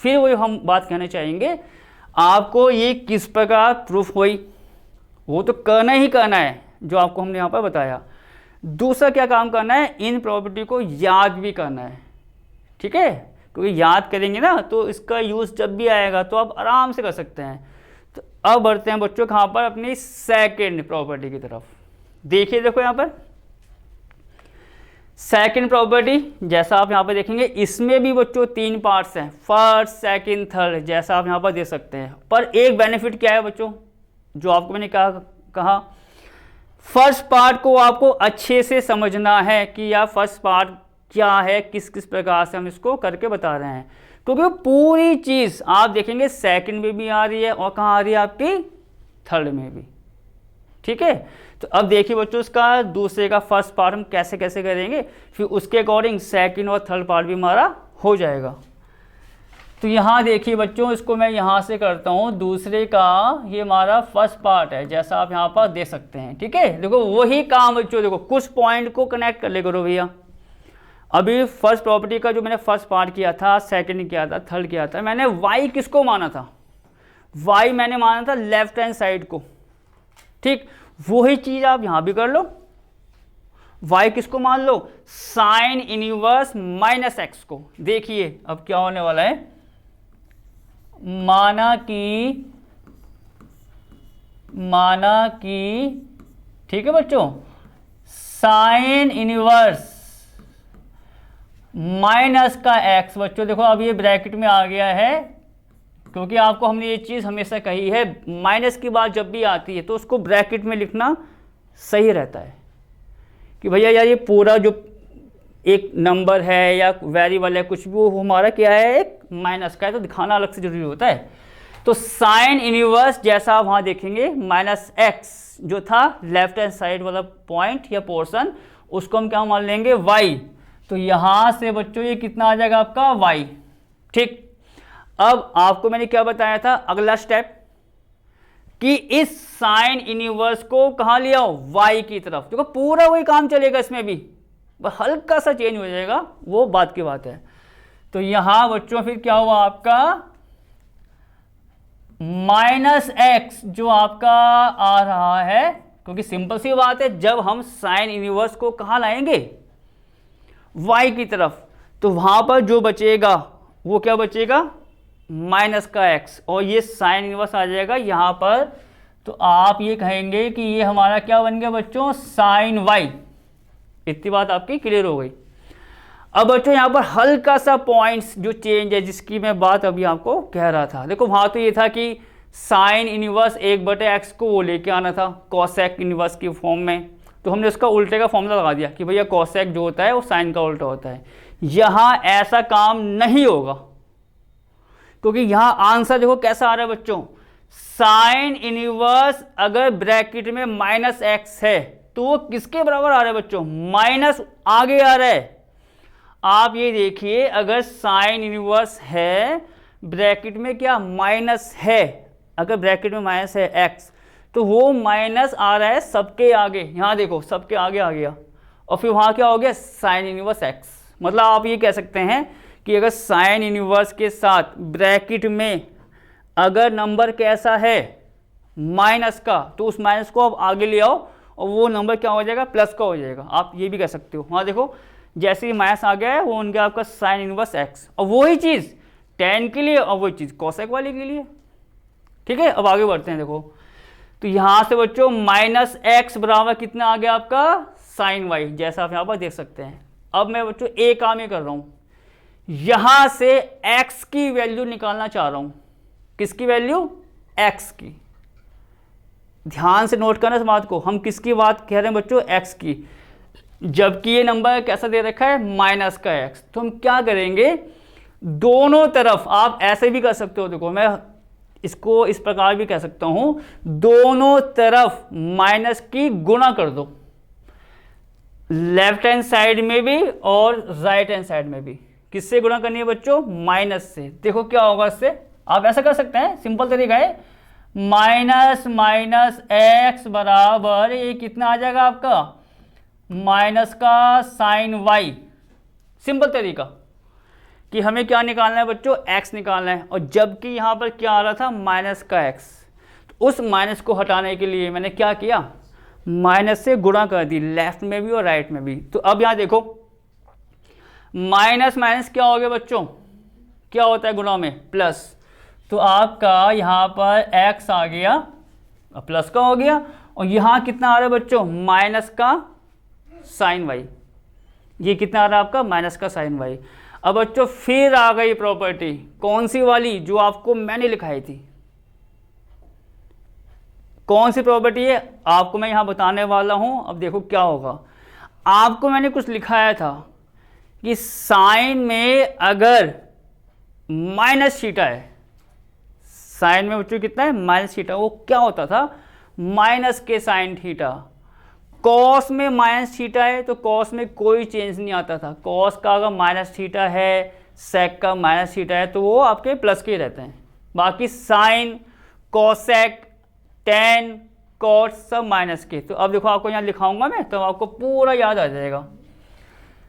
फिर वही हम बात कहना चाहेंगे, आपको ये किस प्रकार प्रूफ हुई वो तो करना ही करना है जो आपको हमने यहाँ पर बताया। दूसरा क्या काम करना है, इन प्रॉपर्टी को याद भी करना है। ठीक है, क्योंकि याद करेंगे ना तो इसका यूज़ जब भी आएगा तो आप आराम से कर सकते हैं। तो अब बढ़ते हैं बच्चों कहाँ पर, अपनी सेकेंड प्रॉपर्टी की तरफ। देखिए देखो यहाँ पर सेकंड प्रॉपर्टी, जैसा आप यहाँ पर देखेंगे इसमें भी बच्चों तीन पार्ट्स हैं, फर्स्ट सेकंड थर्ड, जैसा आप यहाँ पर देख सकते हैं। पर एक बेनिफिट क्या है बच्चों, जो आपको मैंने कहा फर्स्ट पार्ट को आपको अच्छे से समझना है कि यार फर्स्ट पार्ट क्या है, किस किस प्रकार से हम इसको करके बता रहे हैं, क्योंकि पूरी चीज़ आप देखेंगे सेकंड में भी आ रही है और कहाँ आ रही है आपकी थर्ड में भी। ठीक है, तो अब देखिए बच्चों इसका दूसरे का फर्स्ट पार्ट हम कैसे कैसे करेंगे, फिर उसके अकॉर्डिंग सेकंड और थर्ड पार्ट भी हमारा हो जाएगा। तो यहाँ देखिए बच्चों, इसको मैं यहाँ से करता हूँ, दूसरे का ये हमारा फर्स्ट पार्ट है, जैसा आप यहाँ पर देख सकते हैं। ठीक है, देखो वही काम बच्चों, देखो कुछ पॉइंट को कनेक्ट कर ले करो भैया। अभी फर्स्ट प्रॉपर्टी का जो मैंने फर्स्ट पार्ट किया था, सेकेंड किया था, थर्ड किया था, मैंने वाई किसको माना था, वाई मैंने माना था लेफ्ट हैंड साइड को। ठीक, वही चीज आप यहां भी कर लो, y किसको मान लो, साइन इनवर्स -x को। देखिए अब क्या होने वाला है, माना कि ठीक है बच्चों, साइन इनवर्स माइनस का x। बच्चों देखो अब ये ब्रैकेट में आ गया है, क्योंकि आपको हमने ये चीज़ हमेशा कही है, माइनस की बात जब भी आती है तो उसको ब्रैकेट में लिखना सही रहता है कि भैया यार ये पूरा जो एक नंबर है या वेरिएबल है कुछ भी, वो हमारा क्या है, एक माइनस का है, तो दिखाना अलग से जरूरी होता है। तो साइन इनवर्स जैसा आप वहाँ देखेंगे -x जो था लेफ्ट हैंड साइड वाला पॉइंट या पोर्शन, उसको हम क्या मान लेंगे, y। तो यहाँ से बच्चों ये कितना आ जाएगा आपका y। ठीक, अब आपको मैंने क्या बताया था, अगला स्टेप कि इस साइन इनवर्स को कहाँ ले आओ, y की तरफ। देखो पूरा वही काम चलेगा, इसमें भी बस हल्का सा चेंज हो जाएगा, वो बात की बात है। तो यहां बच्चों फिर क्या हुआ आपका, -x जो आपका आ रहा है, क्योंकि सिंपल सी बात है, जब हम साइन इनवर्स को कहाँ लाएंगे, y की तरफ, तो वहां पर जो बचेगा वो क्या बचेगा, माइनस का x, और ये साइन इनवर्स आ जाएगा यहाँ पर। तो आप ये कहेंगे कि ये हमारा क्या बन गया बच्चों, साइन y। इतनी बात आपकी क्लियर हो गई। अब बच्चों यहाँ पर हल्का सा पॉइंट्स जो चेंज है, जिसकी मैं बात अभी आपको कह रहा था। देखो वहाँ तो ये था कि साइन इनवर्स 1/x को वो लेके आना था कॉसेक इनवर्स की फॉर्म में, तो हमने उसका उल्टे का फॉर्मूला लगा दिया कि भैया कॉसेक जो होता है वो साइन का उल्टा होता है। यहाँ ऐसा काम नहीं होगा, क्योंकि यहाँ आंसर देखो कैसा आ रहा है बच्चों, साइन इनवर्स अगर ब्रैकेट में -x है तो वो किसके बराबर आ रहा है बच्चों, माइनस आगे आ रहा है। आप ये देखिए, अगर साइन इनवर्स है, ब्रैकेट में क्या माइनस है, अगर ब्रैकेट में माइनस है x, तो वो माइनस आ रहा है सबके आगे, यहाँ देखो सबके आगे आ गया, और फिर वहाँ क्या हो गया साइन इनवर्स x। मतलब आप ये कह सकते हैं कि अगर साइन इनवर्स के साथ ब्रैकेट में अगर नंबर कैसा है माइनस का, तो उस माइनस को आप आगे ले आओ और वो नंबर क्या हो जाएगा प्लस का हो जाएगा। आप ये भी कह सकते हो। हाँ देखो, जैसे ही माइनस आ गया है वो उनका आपका साइन इनवर्स x, और वही चीज़ tan के लिए और वही चीज़ कोसेक वाले के लिए। ठीक है, अब आगे बढ़ते हैं। देखो तो यहाँ से बच्चों माइनस एक्स बराबर कितना आ गया आपका साइन y, जैसा आप यहाँ पर देख सकते हैं। अब मैं बच्चों एक काम ये कर रहा हूँ, यहाँ से x की वैल्यू निकालना चाह रहा हूँ। किसकी वैल्यू? x की। ध्यान से नोट करना इस बात को, हम किसकी बात कह रहे हैं बच्चों? x की। जबकि ये नंबर कैसा दे रखा है माइनस का x, तो हम क्या करेंगे, दोनों तरफ आप ऐसे भी कर सकते हो। देखो मैं इसको इस प्रकार भी कह सकता हूं, दोनों तरफ माइनस की गुणा कर दो, लेफ्ट हैंड साइड में भी और राइट हैंड साइड में भी। किससे गुणा करनी है बच्चों? माइनस से। देखो क्या होगा इससे, आप ऐसा कर सकते हैं, सिंपल तरीका है, माइनस माइनस एक्स बराबर ये कितना आ जाएगा आपका माइनस का साइन वाई। सिंपल तरीका कि हमें क्या निकालना है बच्चों, x निकालना है, और जबकि यहाँ पर क्या आ रहा था माइनस का x, तो उस माइनस को हटाने के लिए मैंने क्या किया, माइनस से गुणा कर दी, लेफ्ट में भी और राइट में भी। तो अब यहाँ देखो माइनस माइनस क्या हो गया बच्चों, क्या होता है गुणा में प्लस, तो आपका यहाँ पर x आ गया प्लस का हो गया, और यहाँ कितना आ रहा है बच्चों माइनस का साइन वाई। ये कितना आ रहा है आपका माइनस का साइन वाई। अब बच्चों फिर आ गई प्रॉपर्टी, कौन सी वाली, जो आपको मैंने लिखाई थी। कौन सी प्रॉपर्टी है आपको मैं यहां बताने वाला हूं। अब देखो क्या होगा, आपको मैंने कुछ लिखाया था कि साइन में अगर माइनस थीटा है, साइन में बच्चों कितना है माइनस थीटा, वो क्या होता था माइनस के साइन थीटा। कॉस में माइनस थीटा है तो कॉस में कोई चेंज नहीं आता था, कॉस का अगर माइनस थीटा है, सेक का माइनस थीटा है, तो वो आपके प्लस के रहते हैं। बाकी साइन, कॉसेक, टेन, कॉट सब माइनस के। तो अब देखो आपको यहाँ लिखाऊंगा मैं, तो आपको पूरा याद आ जाएगा।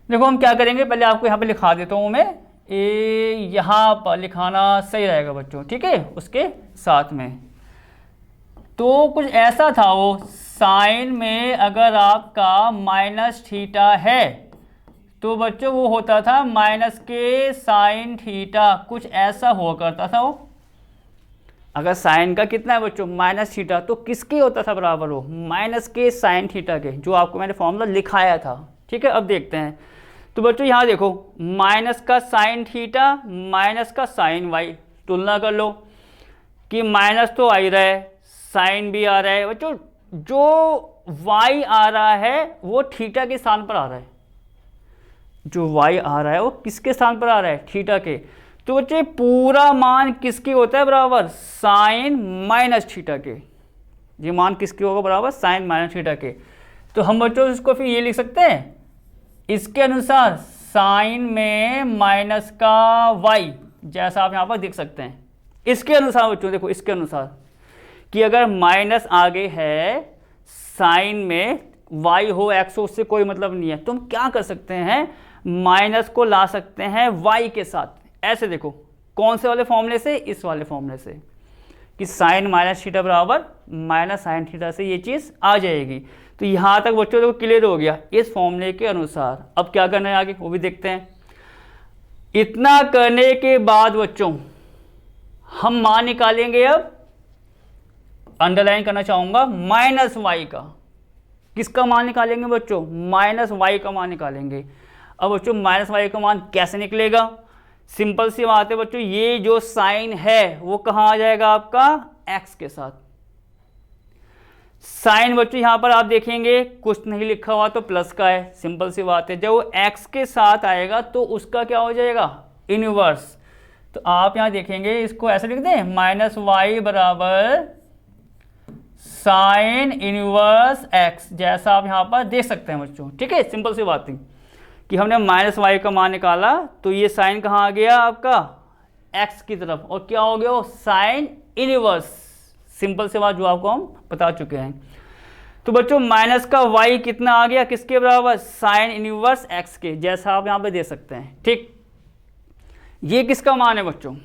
देखो हम क्या करेंगे, पहले आपको यहाँ पे लिखा देता हूँ मैं, ये यहाँ पर लिखाना सही रहेगा बच्चों, ठीक है, उसके साथ में। तो कुछ ऐसा था वो, साइन में अगर आपका माइनस थीटा है तो बच्चों वो होता था माइनस के साइन थीटा, कुछ ऐसा हुआ करता था वो। अगर साइन का कितना है बच्चों माइनस थीटा, तो किसके होता था बराबर वो माइनस के साइन थीटा के, जो आपको मैंने फॉर्मूला लिखाया था। ठीक है, अब देखते हैं। तो बच्चों यहाँ देखो माइनस का साइन थीटा माइनस का साइन वाई, तुलना कर लो कि माइनस तो आ ही रहा है, साइन भी आ रहा है बच्चों, जो y आ रहा है वो थीटा के स्थान पर आ रहा है, जो y आ रहा है वो किसके स्थान पर आ रहा है थीटा के। तो बच्चे पूरा मान किसके होता है बराबर साइन माइनस थीटा के, ये मान किसके होगा बराबर साइन माइनस थीटा के। तो हम बच्चों इसको फिर ये लिख सकते हैं, इसके अनुसार साइन में माइनस का y, जैसा आप यहाँ पर देख सकते हैं। इसके अनुसार बच्चों देखो, इसके अनुसार कि अगर माइनस आगे है साइन में, y हो x हो उससे कोई मतलब नहीं है, तो हम क्या कर सकते हैं माइनस को ला सकते हैं y के साथ। ऐसे देखो कौन से वाले फॉर्मूले से, इस वाले फॉर्मूले से, कि साइन माइनस थीटा बराबर माइनस साइन थीटा से ये चीज़ आ जाएगी। तो यहाँ तक बच्चों को क्लियर हो गया इस फॉर्मूले के अनुसार। अब क्या करना है आगे वो भी देखते हैं। इतना करने के बाद बच्चों हम मान निकालेंगे, अब अंडरलाइन करना चाहूंगा माइनस वाई का। किसका मान निकालेंगे बच्चों माइनस वाई का मान निकालेंगे। अब बच्चों माइनस वाई का मान कैसे निकलेगा, सिंपल सी बात है बच्चों, ये जो साइन है वो कहाँ आ जाएगा आपका एक्स के साथ। साइन बच्चों यहाँ पर आप देखेंगे कुछ नहीं लिखा हुआ तो प्लस का है, सिंपल सी बात है, जब वो एक्स के साथ आएगा तो उसका क्या हो जाएगा इनवर्स। तो आप यहाँ देखेंगे इसको ऐसे लिख दें, माइनस वाई बराबर साइन इनवर्स एक्स, जैसा आप यहाँ पर देख सकते हैं बच्चों। ठीक है, सिंपल सी बात थी कि हमने माइनस वाई का मान निकाला तो ये साइन कहाँ आ गया आपका एक्स की तरफ, और क्या हो गया वो साइन इनवर्स। सिंपल से बात जो आपको हम बता चुके हैं। तो बच्चों माइनस का वाई कितना आ गया, किसके बराबर, साइन इनवर्स एक्स के, जैसा आप यहाँ पे दे सकते हैं। ठीक, ये किसका मान है बच्चों,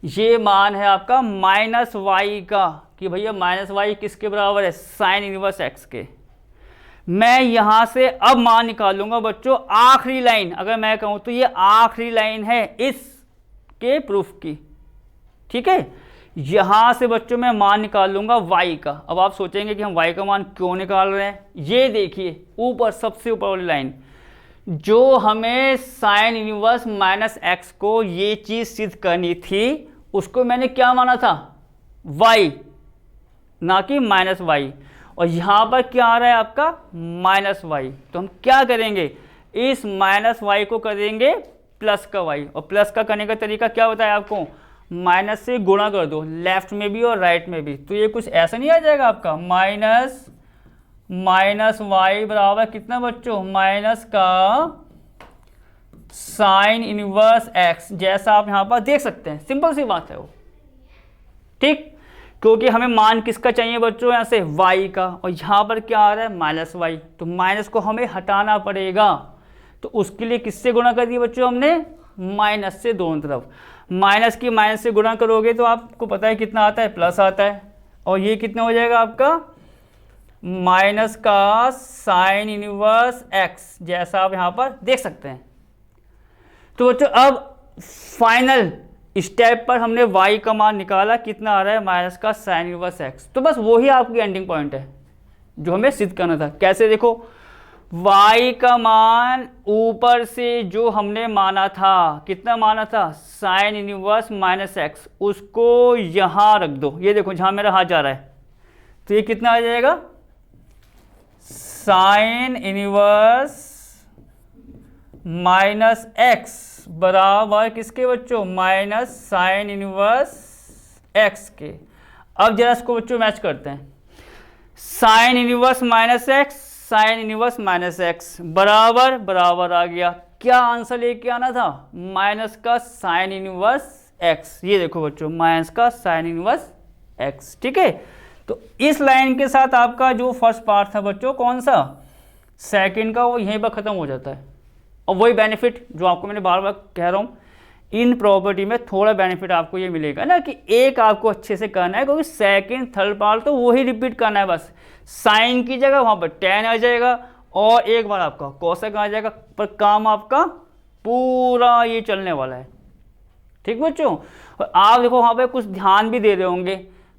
ये मान है आपका माइनस वाई का, कि भैया माइनस वाई किसके बराबर है, साइन इनवर्स एक्स के। मैं यहां से अब मान निकालूंगा बच्चों आखिरी लाइन, अगर मैं कहूं तो ये आखिरी लाइन है इसके प्रूफ की। ठीक है, यहां से बच्चों मैं मान निकाल लूंगा y का। अब आप सोचेंगे कि हम y का मान क्यों निकाल रहे हैं, ये देखिए ऊपर सबसे ऊपर वाली लाइन, जो हमें साइन इनवर्स माइनस एक्स को ये चीज सिद्ध करनी थी, उसको मैंने क्या माना था, y, ना कि माइनस वाई। और यहां पर क्या आ रहा है आपका माइनस वाई, तो हम क्या करेंगे, इस माइनस वाई को करेंगे प्लस का वाई, और प्लस का करने का तरीका क्या बताया आपको, माइनस से गुणा कर दो, लेफ्ट में भी और राइट में भी। तो ये कुछ ऐसा नहीं आ जाएगा आपका माइनस वाई बराबर कितना बच्चों, माइनस का साइन इनवर्स एक्स, जैसा आप यहां पर देख सकते हैं। सिंपल सी बात है वो। ठीक, क्योंकि हमें मान किसका चाहिए बच्चों, यहां से y का, और यहां पर क्या आ रहा है माइनस वाई, तो माइनस को हमें हटाना पड़ेगा। तो उसके लिए किससे गुणा कर दिया बच्चों हमने, माइनस से दोनों तरफ। माइनस की माइनस से गुणा करोगे तो आपको पता है कितना आता है, प्लस आता है, और ये कितना हो जाएगा आपका माइनस का साइन इनवर्स एक्स, जैसा आप यहां पर देख सकते हैं। तो बच्चों अब फाइनल स्टेप पर हमने y का मान निकाला, कितना आ रहा है माइनस का साइन इनवर्स एक्स। तो बस वही आपकी एंडिंग पॉइंट है जो हमें सिद्ध करना था। कैसे, देखो y का मान ऊपर से जो हमने माना था, कितना माना था, साइन इनवर्स माइनस एक्स, उसको यहां रख दो। ये देखो जहां मेरा हाथ जा रहा है, तो ये कितना आ जाएगा, साइन इनवर्स माइनस एक्स बराबर किसके बच्चों, माइनस साइन इनवर्स एक्स के। अब जरा इसको बच्चों मैच करते हैं, sine inverse minus x, sine inverse minus x बराबर बराबर आ गया। क्या आंसर लेके आना था, माइनस का साइन इनवर्स एक्स। ये देखो बच्चों माइनस का साइन इनवर्स एक्स। ठीक है, तो इस लाइन के साथ आपका जो फर्स्ट पार्ट था बच्चों, कौन सा, सेकंड का, वो यहीं पर खत्म हो जाता है। और वही बेनिफिट जो आपको मैंने बार बार कह रहा हूँ, इन प्रॉपर्टी में थोड़ा बेनिफिट आपको ये मिलेगा ना, कि एक आपको अच्छे से करना है, क्योंकि सेकंड थर्ड पार्ट तो वही रिपीट करना है बस। साइन की जगह वहाँ पर टेन आ जाएगा, और एक बार आपका कोसेक आ जाएगा, पर काम आपका पूरा ये चलने वाला है। ठीक बच्चों, और आप देखो वहाँ पर कुछ ध्यान भी दे रहे होंगे,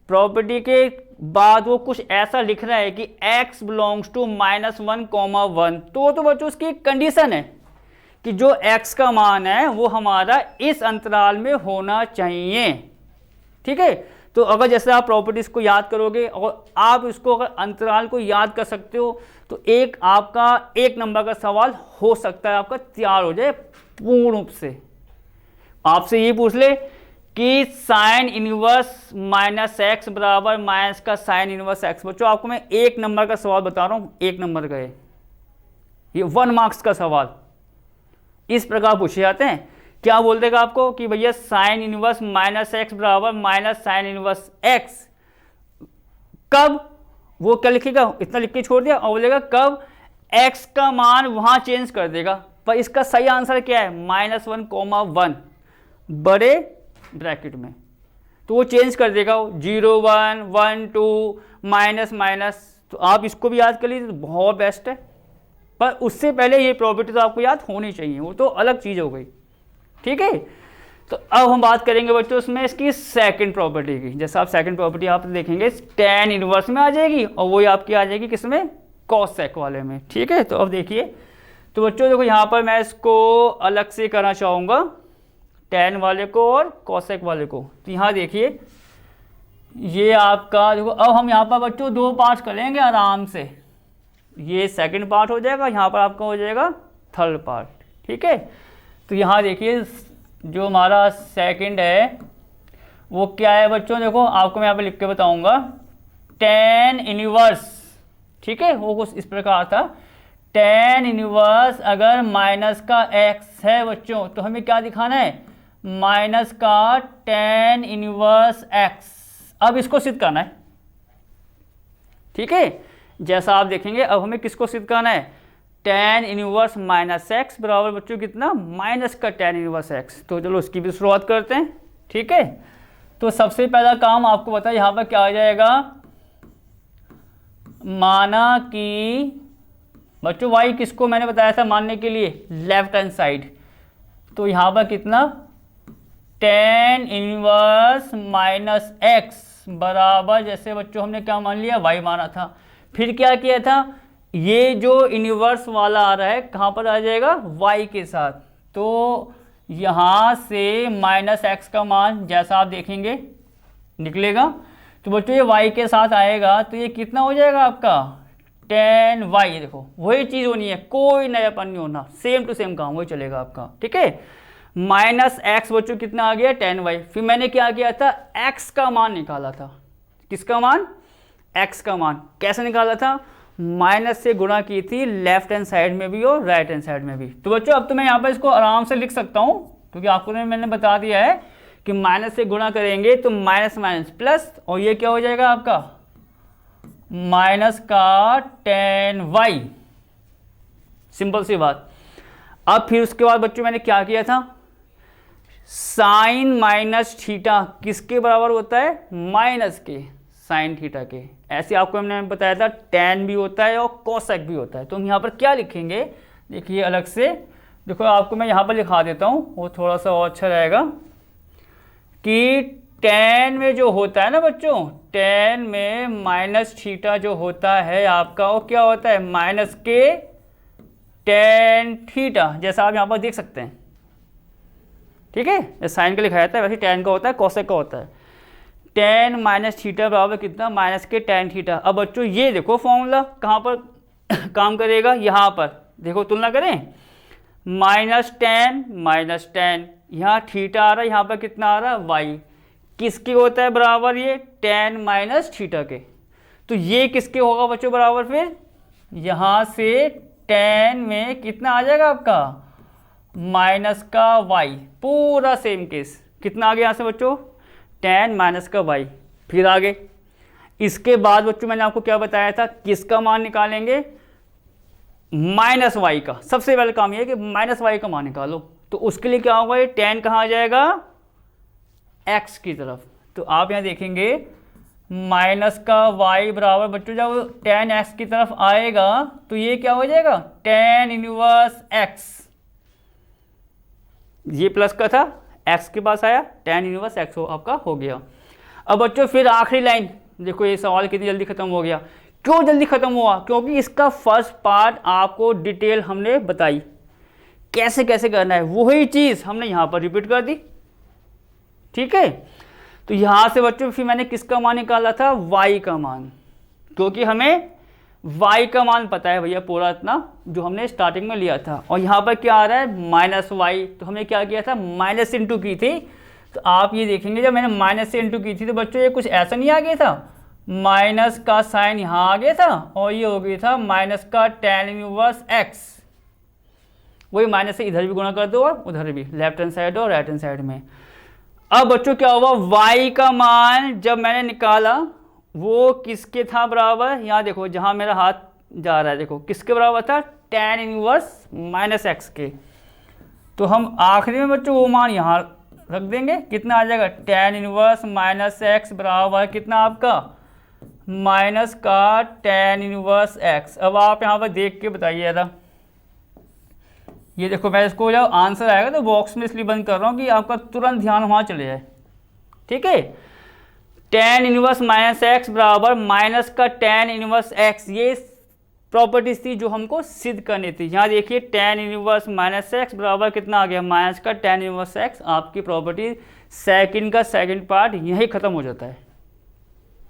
प्रॉपर्टी के बाद वो कुछ ऐसा लिख रहा है कि x बिलोंग्स टू -1, तो बच्चों उसकी एक कंडीशन है कि जो x का मान है वो हमारा इस अंतराल में होना चाहिए। ठीक है, तो अगर जैसे आप प्रॉपर्टीज को याद करोगे और आप इसको अगर अंतराल को याद कर सकते हो, तो एक आपका एक नंबर का सवाल हो सकता है आपका तैयार हो जाए पूर्ण रूप से। आपसे ये पूछ ले कि साइन इनवर्स माइनस एक्स बराबर माइनस का साइन इनवर्स एक्स। बच्चों आपको मैं एक नंबर का सवाल बता रहा हूँ, एक नंबर का ये 1 मार्क्स का सवाल इस प्रकार पूछे जाते हैं। क्या बोल देगा आपको कि भैया साइन इनवर्स माइनस एक्स बराबर माइनस साइन इनवर्स एक्स, कब, वो क्या लिखेगा, इतना लिख के छोड़ दिया, और बोलेगा कब एक्स का मान वहां चेंज कर देगा। पर इसका सही आंसर क्या है, -1, बड़े ब्रैकेट में, तो वो चेंज कर देगा 0 1 1 2 माइनस माइनस। तो आप इसको भी याद कर लीजिए तो बहुत बेस्ट है, पर उससे पहले ये प्रॉपर्टी तो आपको याद होनी चाहिए, वो तो अलग चीज़ हो गई। ठीक है, तो अब हम बात करेंगे बच्चों उसमें इसकी सेकंड प्रॉपर्टी की। जैसे आप सेकंड प्रॉपर्टी आप देखेंगे tan इनवर्स में आ जाएगी, और वही आपकी आ जाएगी किसमें, cosec वाले में। ठीक है, तो अब देखिए, तो बच्चों देखो यहाँ पर मैं इसको अलग से करना चाहूँगा, tan वाले को और cosec वाले को। तो यहाँ देखिए ये आपका देखो, अब हम यहाँ पर बच्चों 2 पार्ट करेंगे आराम से। ये सेकंड पार्ट हो जाएगा, यहाँ पर आपका हो जाएगा थर्ड पार्ट। ठीक है, तो यहाँ देखिए जो हमारा सेकंड है वो क्या है बच्चों, देखो आपको मैं यहाँ पे लिख के बताऊंगा tan इनवर्स। ठीक है, वो कुछ इस प्रकार था, टेन इनवर्स अगर माइनस का एक्स है बच्चों तो हमें क्या दिखाना है, माइनस का टेन इनवर्स एक्स। अब इसको सिद्ध करना है, ठीक है। जैसा आप देखेंगे अब हमें किसको सिद्ध करना है, टेन इनवर्स माइनस एक्स बराबर बच्चों कितना, माइनस का टेन इनवर्स एक्स। तो चलो इसकी भी शुरुआत करते हैं, ठीक है। तो सबसे पहला काम आपको पता है यहाँ पर क्या आ जाएगा, माना कि बच्चों y किसको मैंने बताया था मानने के लिए, लेफ्ट हैंड साइड। तो यहाँ पर कितना, टेन इनवर्स माइनस एक्स बराबर, जैसे बच्चों हमने क्या मान लिया, y माना था। फिर क्या किया था, ये जो इनवर्स वाला आ रहा है कहाँ पर आ जाएगा, y के साथ। तो यहाँ से माइनस एक्स का मान जैसा आप देखेंगे निकलेगा। तो बच्चों ये y के साथ आएगा तो ये कितना हो जाएगा आपका, टेन वाई। देखो वही चीज़ होनी है, कोई नयापन नहीं होना, सेम टू सेम काम वही चलेगा आपका, ठीक है। माइनस एक्स बच्चों कितना आ गया, टेन वाई। फिर मैंने क्या किया था, एक्स का मान निकाला था। किसका मान, एक्स का मान। कैसे निकाला था, माइनस से गुणा की थी लेफ्ट हैंड साइड में भी और राइट हैंड साइड में भी। तो बच्चों अब तो मैं यहाँ पर इसको आराम से लिख सकता हूँ, क्योंकि आपको मैंने बता दिया है कि माइनस से गुणा करेंगे तो माइनस माइनस प्लस, और ये क्या हो जाएगा आपका, माइनस का टेन वाई। सिंपल सी बात। अब फिर उसके बाद बच्चों मैंने क्या किया था, साइन माइनस थीटा किसके बराबर होता है, माइनस के साइन थीटा के। ऐसे आपको हमने बताया था टेन भी होता है और कोसेक भी होता है। तो हम यहाँ पर क्या लिखेंगे, देखिए अलग से, देखो आपको मैं यहाँ पर लिखा देता हूँ, वो थोड़ा सा और अच्छा रहेगा, कि टेन में जो होता है ना बच्चों, टेन में माइनस थीटा जो होता है आपका, वो क्या होता है, माइनस के टेन थीटा, जैसा आप यहाँ पर देख सकते हैं, ठीक है। साइन का लिखा जाता है, वैसे टेन का होता है, कोसेक का होता है। टेन माइनस थीटा बराबर कितना, माइनस के टेन थीटा। अब बच्चों ये देखो फॉर्मूला कहाँ पर काम करेगा, यहाँ पर देखो तुलना करें, माइनस टेन, यहाँ थीटा आ रहा है, यहाँ पर कितना आ रहा है, वाई। किसके होता है बराबर, ये टेन माइनस थीटा के। तो ये किसके होगा बच्चों बराबर, फिर यहाँ से टेन में कितना आ जाएगा आपका, माइनस का वाई। पूरा सेम केस, कितना आ गया यहाँ से बच्चों, टेन माइनस का वाई। फिर आगे इसके बाद बच्चों मैंने आपको क्या बताया था, किसका मान निकालेंगे, माइनस वाई का। सबसे पहले काम ये है कि माइनस वाई का मान निकालो। तो उसके लिए क्या होगा, ये टेन कहाँ आ जाएगा, एक्स की तरफ। तो आप यहाँ देखेंगे माइनस का वाई बराबर बच्चों जब टेन एक्स की तरफ आएगा तो ये क्या हो जाएगा, टेन इनवर्स एक्स। ये प्लस का था, एक्स के पास आया, टेन इनवर्स एक्स आपका हो गया। अब बच्चों फिर आखिरी लाइन देखो, ये सवाल कितनी जल्दी खत्म हो गया। क्यों जल्दी खत्म हुआ, क्योंकि इसका फर्स्ट पार्ट आपको डिटेल हमने बताई, कैसे कैसे करना है, वही चीज़ हमने यहाँ पर रिपीट कर दी, ठीक है। तो यहाँ से बच्चों फिर मैंने किसका मान निकाला था, y का मान, क्योंकि हमें y का मान पता है भैया पूरा इतना जो हमने स्टार्टिंग में लिया था। और यहाँ पर क्या आ रहा है, माइनस वाई। तो हमने क्या किया था, माइनस इंटू की थी। तो आप ये देखेंगे जब मैंने माइनस से इंटू की थी तो बच्चों ये कुछ ऐसा नहीं आ गया था, माइनस का साइन यहाँ आ गया था और ये हो गया था माइनस का टेन इनवर्स एक्स। वही माइनस से इधर भी गुणा कर दो और उधर भी, लेफ्ट हैंड साइड और राइट हैंड साइड में। अब बच्चों क्या हुआ, y का मान जब मैंने निकाला वो किसके था बराबर, यहाँ देखो जहाँ मेरा हाथ जा रहा है, देखो किसके बराबर था, टेन इनवर्स माइनस एक्स के। तो हम आखिरी में बच्चों वो मान यहाँ रख देंगे, कितना आ जाएगा, टेन इनवर्स माइनस एक्स बराबर कितना आपका, माइनस का टेन इनवर्स एक्स। अब आप यहाँ पर देख के बताइए ज़रा, ये देखो मैं इसको जब आंसर आएगा तो बॉक्स में इसलिए बंद कर रहा हूँ कि आपका तुरंत ध्यान वहाँ चले जाए, ठीक है। टेन इनवर्स माइनस एक्स बराबर माइनस का टेन इनवर्स एक्स, ये प्रॉपर्टीज थी जो हमको सिद्ध करनी थी। यहाँ देखिए टेन इनवर्स माइनस एक्स बराबर कितना आ गया, माइनस का टेन इनवर्स एक्स। आपकी प्रॉपर्टी सेकंड का सेकंड पार्ट यही खत्म हो जाता है,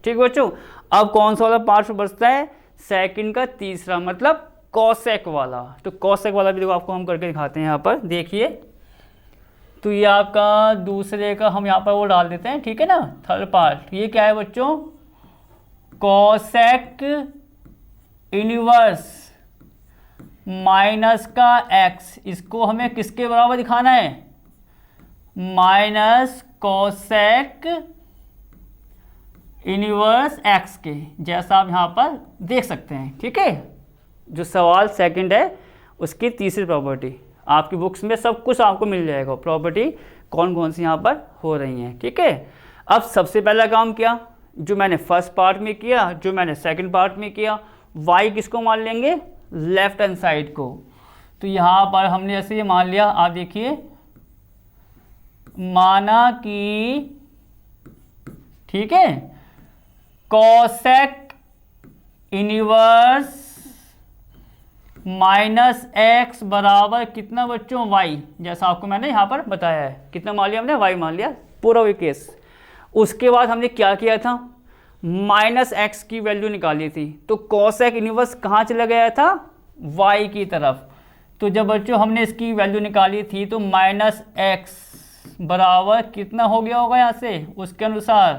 ठीक बच्चों। अब कौन सा वाला पार्ट बचता है, सेकंड का तीसरा, मतलब कोसेक वाला। तो कोसेक वाला भी देखो आपको हम करके दिखाते हैं, यहाँ पर देखिए। तो ये आपका दूसरे का हम यहाँ पर वो डाल देते हैं, ठीक है ना, थर्ड पार्ट। ये क्या है बच्चों, कोसेक इनवर्स माइनस का एक्स, इसको हमें किसके बराबर दिखाना है, माइनस कोसेक इनवर्स एक्स के, जैसा आप यहाँ पर देख सकते हैं। ठीक है, जो सवाल सेकंड है उसकी तीसरी प्रॉपर्टी, आपकी बुक्स में सब कुछ आपको मिल जाएगा, प्रॉपर्टी कौन कौन सी यहाँ पर हो रही हैं। ठीक है, अब सबसे पहला काम किया जो मैंने फर्स्ट पार्ट में किया, जो मैंने सेकंड पार्ट में किया, y किसको मान लेंगे, लेफ्ट हैंड साइड को। तो यहाँ पर हमने ऐसे ये मान लिया, आप देखिए, माना कि ठीक है कोसेक इनवर्स माइनस एक्स बराबर कितना बच्चों, y, जैसा आपको मैंने यहाँ पर बताया है। कितना मान लिया हमने, y मान लिया, पूरा वही केस। उसके बाद हमने क्या किया था, माइनस एक्स की वैल्यू निकाली थी, तो कोसेक इनवर्स कहाँ चला गया था, y की तरफ। तो जब बच्चों हमने इसकी वैल्यू निकाली थी तो माइनस एक्स बराबर कितना हो गया होगा यहाँ से, उसके अनुसार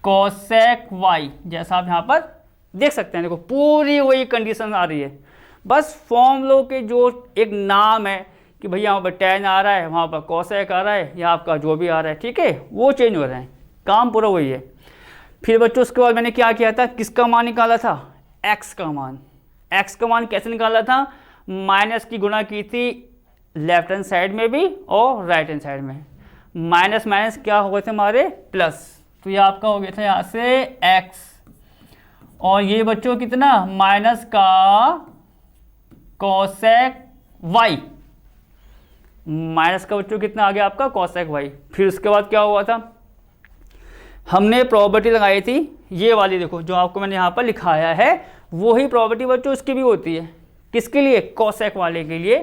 कोसेक y, जैसा आप यहाँ पर देख सकते हैं। देखो पूरी वही कंडीशन आ रही है, बस फॉर्म लो के जो एक नाम है कि भैया यहाँ पर tan आ रहा है, वहाँ पर कोसेक आ रहा है, या आपका जो भी आ रहा है, ठीक है, वो चेंज हो रहे हैं, काम पूरा वही है। फिर बच्चों उसके बाद मैंने क्या किया था, किसका मान निकाला था, x का मान। x का मान कैसे निकाला था, माइनस की गुणा की थी लेफ्ट हैंड साइड में भी और राइट हैंड साइड में, माइनस माइनस क्या हो गए थे हमारे प्लस, तो ये आपका हो गया था यहाँ से x, और ये बच्चों कितना, माइनस का कोसेक y, माइनस का बच्चों कितना आ गया आपका कोसेक y। फिर उसके बाद क्या हुआ था, हमने प्रॉपर्टी लगाई थी ये वाली, देखो जो आपको मैंने यहाँ पर लिखाया है वही प्रॉपर्टी बच्चों उसकी भी होती है, किसके लिए, कोसेक वाले के लिए।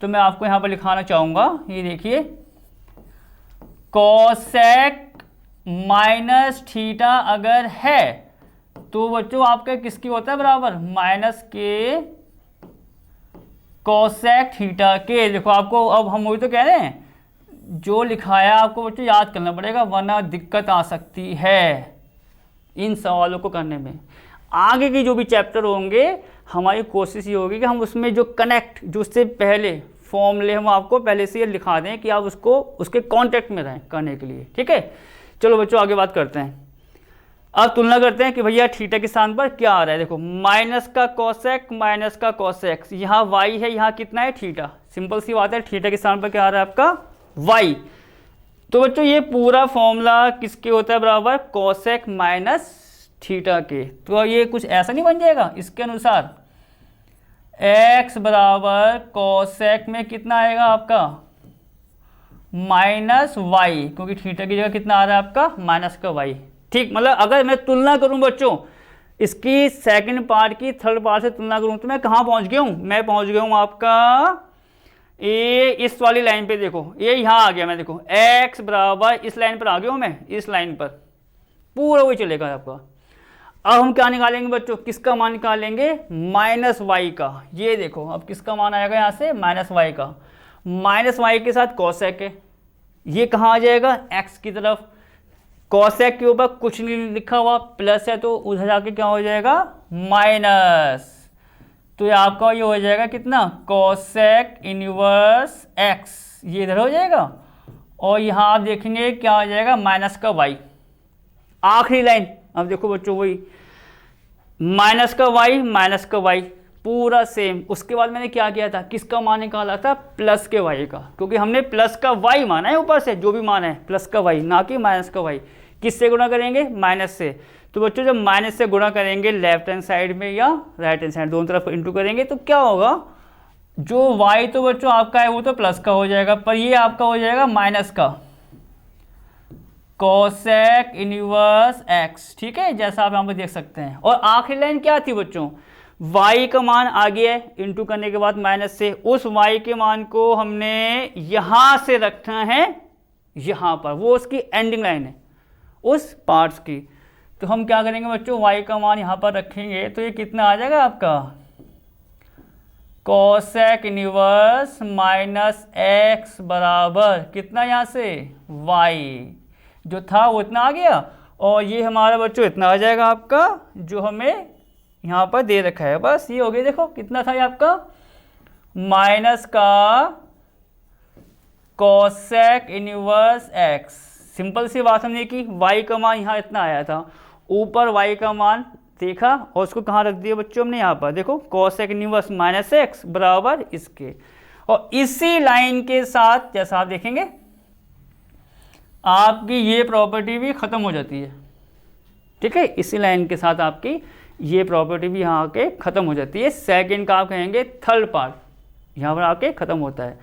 तो मैं आपको यहाँ पर लिखाना चाहूँगा, ये देखिए, कोसेक माइनस थीटा अगर है तो बच्चों आपका किसकी होता है बराबर, माइनस के कोसेक थीटा के। देखो आपको अब हम वही तो कह रहे हैं, जो लिखाया आपको बच्चों याद करना पड़ेगा, वरना दिक्कत आ सकती है इन सवालों को करने में। आगे की जो भी चैप्टर होंगे हमारी कोशिश ये होगी कि हम उसमें जो कनेक्ट, जो उससे पहले फॉर्मूले हम आपको पहले से ये लिखा दें कि आप उसको उसके कांटेक्ट में रहें करने के लिए। ठीक है, चलो बच्चों आगे बात करते हैं। अब तुलना करते हैं कि भैया थीटा के स्थान पर क्या आ रहा है। देखो माइनस का कोसेक माइनस का कोसेक, यहाँ वाई है, यहाँ कितना है थीटा, सिंपल सी बात है, थीटा के स्थान पर क्या आ रहा है आपका वाई। तो बच्चों ये पूरा फॉर्मूला किसके होता है बराबर, कोसेक माइनस थीटा के। तो ये कुछ ऐसा नहीं बन जाएगा, इसके अनुसार x बराबर कोसेक में कितना आएगा आपका माइनस वाई, क्योंकि थीटा की जगह कितना आ रहा है आपका माइनस का वाई। ठीक, मतलब अगर मैं तुलना करूं बच्चों इसकी सेकंड पार्ट की थर्ड पार्ट से तुलना करूं तो मैं कहाँ पहुंच गया हूं, मैं पहुंच गया हूं आपका ये इस वाली लाइन पे। देखो ये यहाँ आ गया मैं, देखो x बराबर इस लाइन पर आ गया हूँ मैं, इस लाइन पर पूरा वही चलेगा आपका। अब हम क्या निकालेंगे बच्चों, किसका मान निकालेंगे, माइनस वाई का। ये देखो अब किसका मान आएगा यहाँ से, माइनस वाई का। माइनस वाई के साथ कोसेक है, ये कहाँ आ जाएगा x की तरफ, कोसेक के ऊपर कुछ नहीं लिखा हुआ, प्लस है तो उधर जाके क्या हो जाएगा माइनस। तो ये आपका ये हो जाएगा कितना, कोसेक इनवर्स x, ये इधर हो जाएगा, और यहाँ आप देखेंगे क्या हो जाएगा माइनस का y। आखिरी लाइन अब देखो बच्चों वही माइनस का y माइनस का y पूरा सेम। उसके बाद मैंने क्या किया था, किसका मान निकाला था, प्लस के y का, क्योंकि हमने प्लस का y माना है, ऊपर से जो भी माना है प्लस का y, ना कि माइनस का y। किससे गुणा करेंगे, माइनस से। तो बच्चों जब माइनस से गुणा करेंगे लेफ्ट हैंड साइड में या राइट हैंड साइड, दोनों तरफ इंटू करेंगे, तो क्या होगा, जो y तो बच्चों आपका है वो तो प्लस का हो जाएगा, पर ये आपका हो जाएगा माइनस का कोसेक इनवर्स x। ठीक है, जैसा आप यहाँ पर देख सकते हैं। और आखिरी लाइन क्या थी बच्चों, y का मान आ गया है इंटू करने के बाद माइनस से, उस y के मान को हमने यहाँ से रखना है यहाँ पर, वो उसकी एंडिंग लाइन है उस पार्ट्स की। तो हम क्या करेंगे बच्चों, y का मान यहाँ पर रखेंगे, तो ये कितना आ जाएगा आपका कोसेक इनवर्स माइनस x बराबर कितना, यहाँ से y जो था वो इतना आ गया, और ये हमारा बच्चों इतना आ जाएगा आपका, जो हमें यहाँ पर दे रखा है, बस ये हो गया। देखो कितना था ये आपका, माइनस का कोसेक इनवर्स एक्स। सिंपल सी बात हमने की, y का मान यहाँ इतना आया था, ऊपर y का मान देखा और उसको कहाँ रख दिया बच्चों हमने, यहाँ पर देखो कोसेक इनवर्स माइनस एक्स बराबर इसके। और इसी लाइन के साथ जैसा आप देखेंगे आपकी ये प्रॉपर्टी भी खत्म हो जाती है, ठीक है। इसी लाइन के साथ आपकी ये प्रॉपर्टी भी यहाँ आके खत्म हो जाती है। सेकंड का आप कहेंगे थर्ड पार्ट यहाँ पर आके खत्म होता है।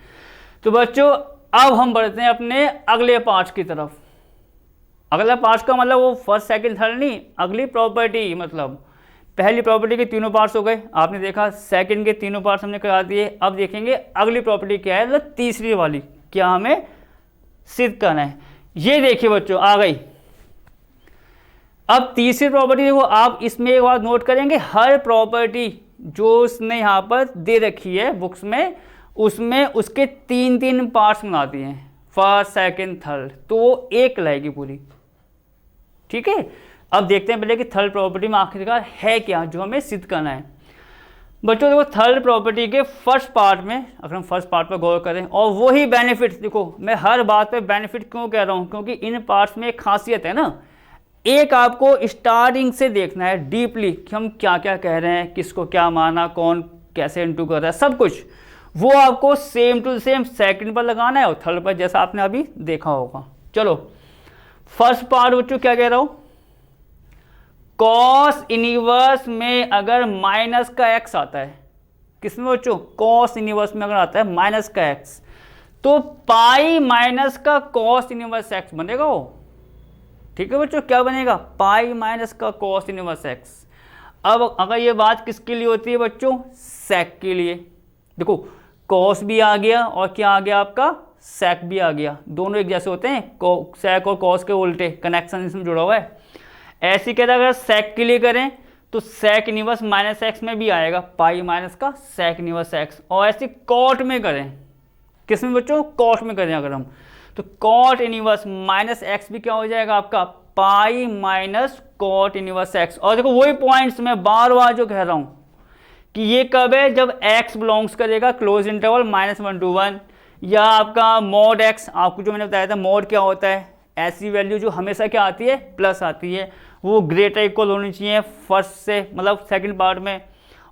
तो बच्चों अब हम बढ़ते हैं अपने अगले पार्ट की तरफ। अगला पार्ट का मतलब वो फर्स्ट सेकंड थर्ड नहीं, अगली प्रॉपर्टी, मतलब पहली प्रॉपर्टी के तीनों पार्ट्स हो गए, आपने देखा सेकंड के तीनों पार्ट्स हमने करा दिए। अब देखेंगे अगली प्रॉपर्टी क्या है, मतलब तीसरी वाली क्या हमें सिद्ध करना है। ये देखिए बच्चों आ गई। अब तीसरी प्रॉपर्टी देखो, आप इसमें एक बात नोट करेंगे, हर प्रॉपर्टी जो उसने यहाँ पर दे रखी है बुक्स में, उसमें उसके तीन तीन पार्ट्स बनाती हैं, फर्स्ट सेकंड थर्ड, तो वो एक लाएगी पूरी, ठीक है। अब देखते हैं पहले कि थर्ड प्रॉपर्टी में आखिरकार है क्या जो हमें सिद्ध करना है। बच्चों देखो थर्ड प्रॉपर्टी के फर्स्ट पार्ट में, अगर हम फर्स्ट पार्ट पर गौर करें, और वही बेनिफिट, देखो मैं हर बात पे बेनिफिट क्यों कह रहा हूँ, क्योंकि इन पार्ट्स में एक खासियत है ना, एक आपको स्टार्टिंग से देखना है डीपली कि हम क्या क्या कह रहे हैं, किसको क्या माना, कौन कैसे इंटू कर रहा है, सब कुछ वो आपको सेम टू सेम सेकंड पर लगाना है और थर्ड पर, जैसा आपने अभी देखा होगा। चलो फर्स्ट पार्ट बच्चों क्या कह रहा हूं, कॉस इनवर्स में अगर माइनस का एक्स आता है, किसमें बच्चों, कॉस इनवर्स में अगर आता है माइनस का एक्स, तो पाई माइनस का कॉस इनवर्स एक्स बनेगा वो, ठीक है बच्चों। क्या बनेगा, पाई माइनस का कॉस इनवर्स एक्स। अब अगर ये बात किसके लिए होती है बच्चों, सेक के लिए। देखो कॉस भी आ गया और क्या आ गया आपका, सेक भी आ गया, दोनों एक जैसे होते हैं, सेक और कॉस के उल्टे, कनेक्शन इसमें जुड़ा हुआ है। ऐसी कहते अगर सेक के लिए करें तो सेक इनवर्स माइनस एक्स में भी आएगा पाई माइनस का सेक इनवर्स एक्स, और ऐसे कॉट में करें, किसमें बच्चों, कॉट में करें अगर हम, तो कॉट इनवर्स माइनस एक्स भी क्या हो जाएगा आपका, pi minus cot inverse x. और देखो वही पॉइंट्स मैं बार बार जो कह रहा हूं कि ये कब है, जब x बिलोंग्स करेगा क्लोज इंटरवल -1 to 1, या आपका मॉड x, आपको जो मैंने बताया था मॉड क्या होता है, ऐसी वैल्यू जो हमेशा क्या आती है, प्लस आती है, वो ग्रेटर इक्वल होनी चाहिए फर्स्ट से, मतलब सेकंड पार्ट में।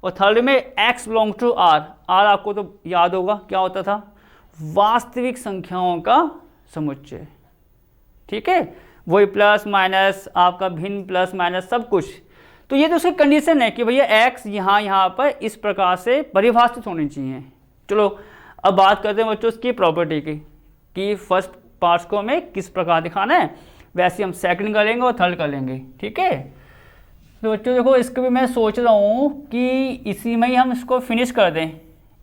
और थर्ड में x belong to r, r आपको तो याद होगा क्या होता था, वास्तविक संख्याओं का समुच्चय, ठीक है, वही प्लस माइनस आपका भिन्न प्लस माइनस सब कुछ। तो ये तो उसकी कंडीशन है कि भैया x यहाँ पर इस प्रकार से परिभाषित होनी चाहिए। चलो अब बात करते हैं बच्चों उसकी प्रॉपर्टी की, कि फर्स्ट पार्ट्स को हमें किस प्रकार दिखाना है, वैसे हम सेकंड करेंगे और थर्ड कर लेंगे, ठीक है। तो बच्चों देखो इसको भी मैं सोच रहा हूँ कि इसी में ही हम इसको फिनिश कर दें,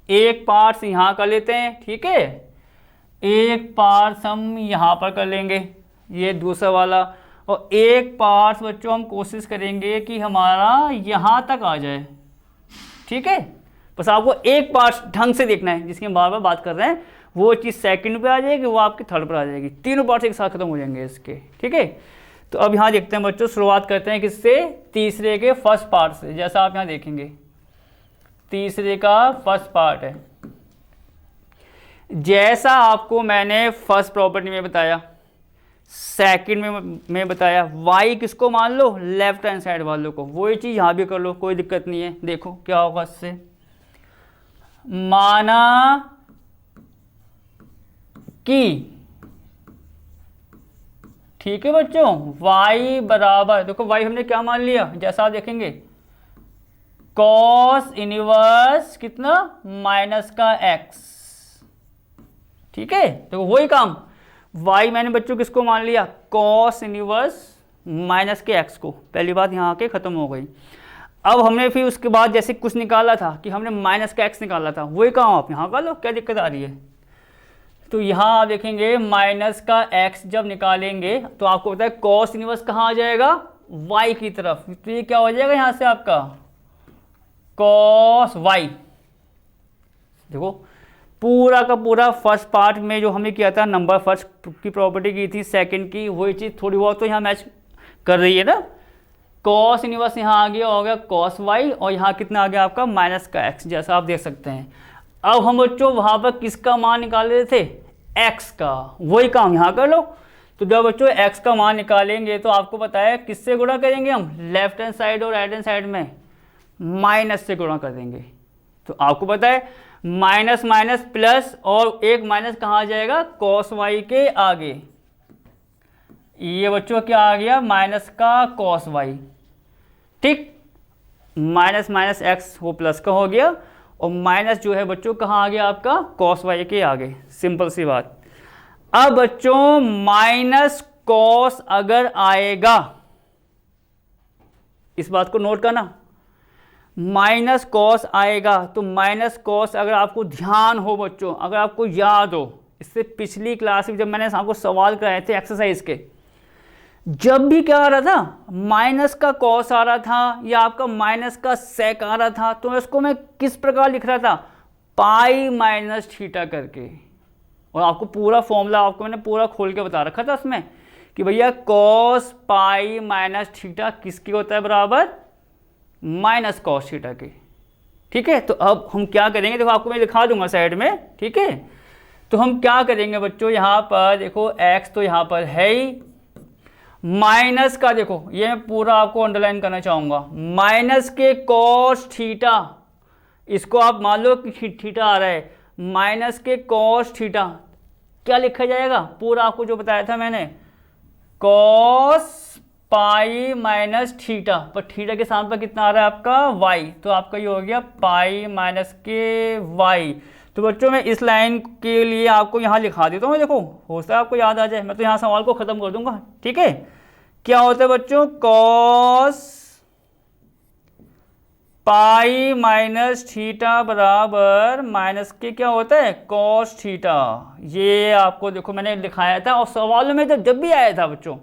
एक पार्ट्स यहाँ कर लेते हैं, ठीक है, एक पार्ट्स हम यहाँ पर कर लेंगे, ये दूसरा वाला, और एक पार्ट्स बच्चों हम कोशिश करेंगे कि हमारा यहाँ तक आ जाए, ठीक है। बस आपको एक पार्ट्स ढंग से देखना है, जिसकी हम बार बार बात कर रहे हैं, वो चीज़ सेकंड पे आ जाएगी, वो आपकी थर्ड पर आ जाएगी, तीनों पार्ट्स एक साथ खत्म हो जाएंगे इसके, ठीक है। तो अब यहाँ देखते हैं बच्चों, शुरुआत करते हैं किससे, तीसरे के फर्स्ट पार्ट से। जैसा आप यहाँ देखेंगे तीसरे का फर्स्ट पार्ट है, जैसा आपको मैंने फर्स्ट प्रॉपर्टी में बताया, सेकंड में बताया, y किसको मान लो, लेफ्ट हैंड साइड वालों को, वही चीज़ यहाँ भी कर लो, कोई दिक्कत नहीं है। देखो क्या होगा इससे, माना कि, ठीक है बच्चों, y बराबर, देखो y हमने क्या मान लिया, जैसा आप देखेंगे कॉस इनवर्स कितना, माइनस का x, ठीक है। तो वही काम, y मैंने बच्चों किसको मान लिया, कॉस इनवर्स माइनस के x को, पहली बात यहाँ आके खत्म हो गई। अब हमने फिर उसके बाद जैसे कुछ निकाला था कि हमने माइनस का x निकाला था, वही काम आप यहाँ कर लो, क्या दिक्कत आ रही है। तो यहाँ आप देखेंगे माइनस का x जब निकालेंगे तो आपको पता है कॉस इनवर्स कहाँ आ जाएगा, y की तरफ, तो ये क्या हो जाएगा यहाँ से आपका कॉस y। देखो पूरा का पूरा फर्स्ट पार्ट में जो हमने किया था, नंबर फर्स्ट की प्रॉपर्टी की थी, सेकंड की, वही चीज़ थोड़ी बहुत तो यहाँ मैच कर रही है ना। कॉस इनवर्स यहाँ आ गया, हो गया कॉस वाई, और यहाँ कितना आ गया आपका माइनस का एक्स, जैसा आप देख सकते हैं। अब हम बच्चों वहाँ पर किसका मान निकाल रहे थे, एक्स का, वही काम यहाँ कर लो। तो जब बच्चों एक्स का मान निकालेंगे तो आपको पता है किससे गुणा करेंगे हम, लेफ्ट हैंड साइड और राइट हैंड साइड में माइनस से गुणा कर देंगे। तो आपको पता है माइनस माइनस प्लस, और एक माइनस कहाँ आ जाएगा, कॉस वाई के आगे। ये बच्चों क्या आ गया, माइनस का कॉस वाई, ठीक। माइनस माइनस एक्स वो प्लस का हो गया, और माइनस जो है बच्चों कहाँ आ गया आपका, कॉस वाई के आगे, सिंपल सी बात। अब बच्चों माइनस कॉस अगर आएगा, इस बात को नोट करना, माइनस कॉस आएगा, तो माइनस कॉस अगर आपको ध्यान हो बच्चों, अगर आपको याद हो, इससे पिछली क्लास में जब मैंने आपको सवाल कराए थे एक्सरसाइज के, जब भी क्या आ रहा था, माइनस का कॉस आ रहा था या आपका माइनस का सेक आ रहा था, तो इसको मैं किस प्रकार लिख रहा था, पाई माइनस थीटा करके। और आपको पूरा फॉर्मूला आपको मैंने पूरा खोल के बता रखा था उसमें कि भैया कॉस पाई माइनस थीटा किसकी होता है, बराबर माइनस कॉस थीटा के, ठीक है। तो अब हम क्या करेंगे, देखो आपको मैं लिखा दूंगा साइड में, ठीक है। तो हम क्या करेंगे बच्चों, यहाँ पर देखो एक्स तो यहाँ पर है ही, माइनस का देखो ये मैं पूरा आपको अंडरलाइन करना चाहूंगा, माइनस के कॉस थीटा, इसको आप मान लो कि थीटा आ रहा है, माइनस के कॉस थीटा क्या लिखा जाएगा, पूरा आपको जो बताया था मैंने, कॉस पाई माइनस थीटा, पर थीटा के साथ पर कितना आ रहा है आपका वाई, तो आपका ये हो गया पाई माइनस के वाई। तो बच्चों मैं इस लाइन के लिए आपको यहाँ लिखा देता हूँ, देखो हो सकता है आपको याद आ जाए, मैं तो यहाँ सवाल को खत्म कर दूंगा, ठीक है। क्या होता है बच्चों, कॉस पाई माइनस थीटा बराबर माइनस के क्या होता है, कॉस थीटा। ये आपको देखो मैंने लिखाया था, और सवालों में जब भी आया था बच्चों,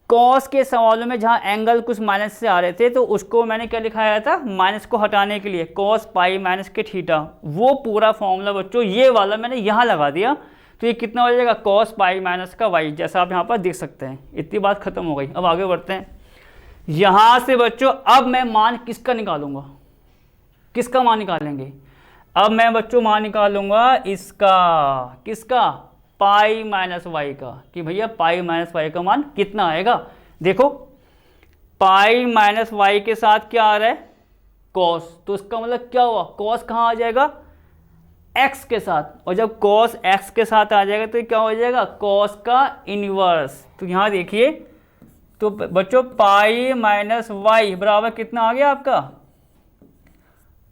कॉस के सवालों में जहाँ एंगल कुछ माइनस से आ रहे थे, तो उसको मैंने क्या लिखाया था, माइनस को हटाने के लिए कॉस पाई माइनस के थीटा, वो पूरा फॉर्मूला बच्चों ये वाला मैंने यहाँ लगा दिया। तो ये कितना हो जाएगा, कॉस पाई माइनस का वाई, जैसा आप यहाँ पर देख सकते हैं। इतनी बात खत्म हो गई, अब आगे बढ़ते हैं। यहाँ से बच्चों अब मैं मान किसका निकालूंगा, किसका मान निकालेंगे, अब मैं बच्चों मान निकालूंगा इसका, किसका, पाई माइनस वाई का, कि भैया पाई माइनस वाई का मान कितना आएगा। देखो पाई माइनस वाई के साथ क्या आ रहा है, कॉस, तो इसका मतलब क्या हुआ, कॉस कहाँ आ जाएगा, एक्स के साथ, और जब कॉस एक्स के साथ आ जाएगा तो क्या हो जाएगा, कॉस का इनवर्स। तो यहाँ देखिए, तो बच्चों पाई माइनस वाई बराबर कितना आ गया आपका,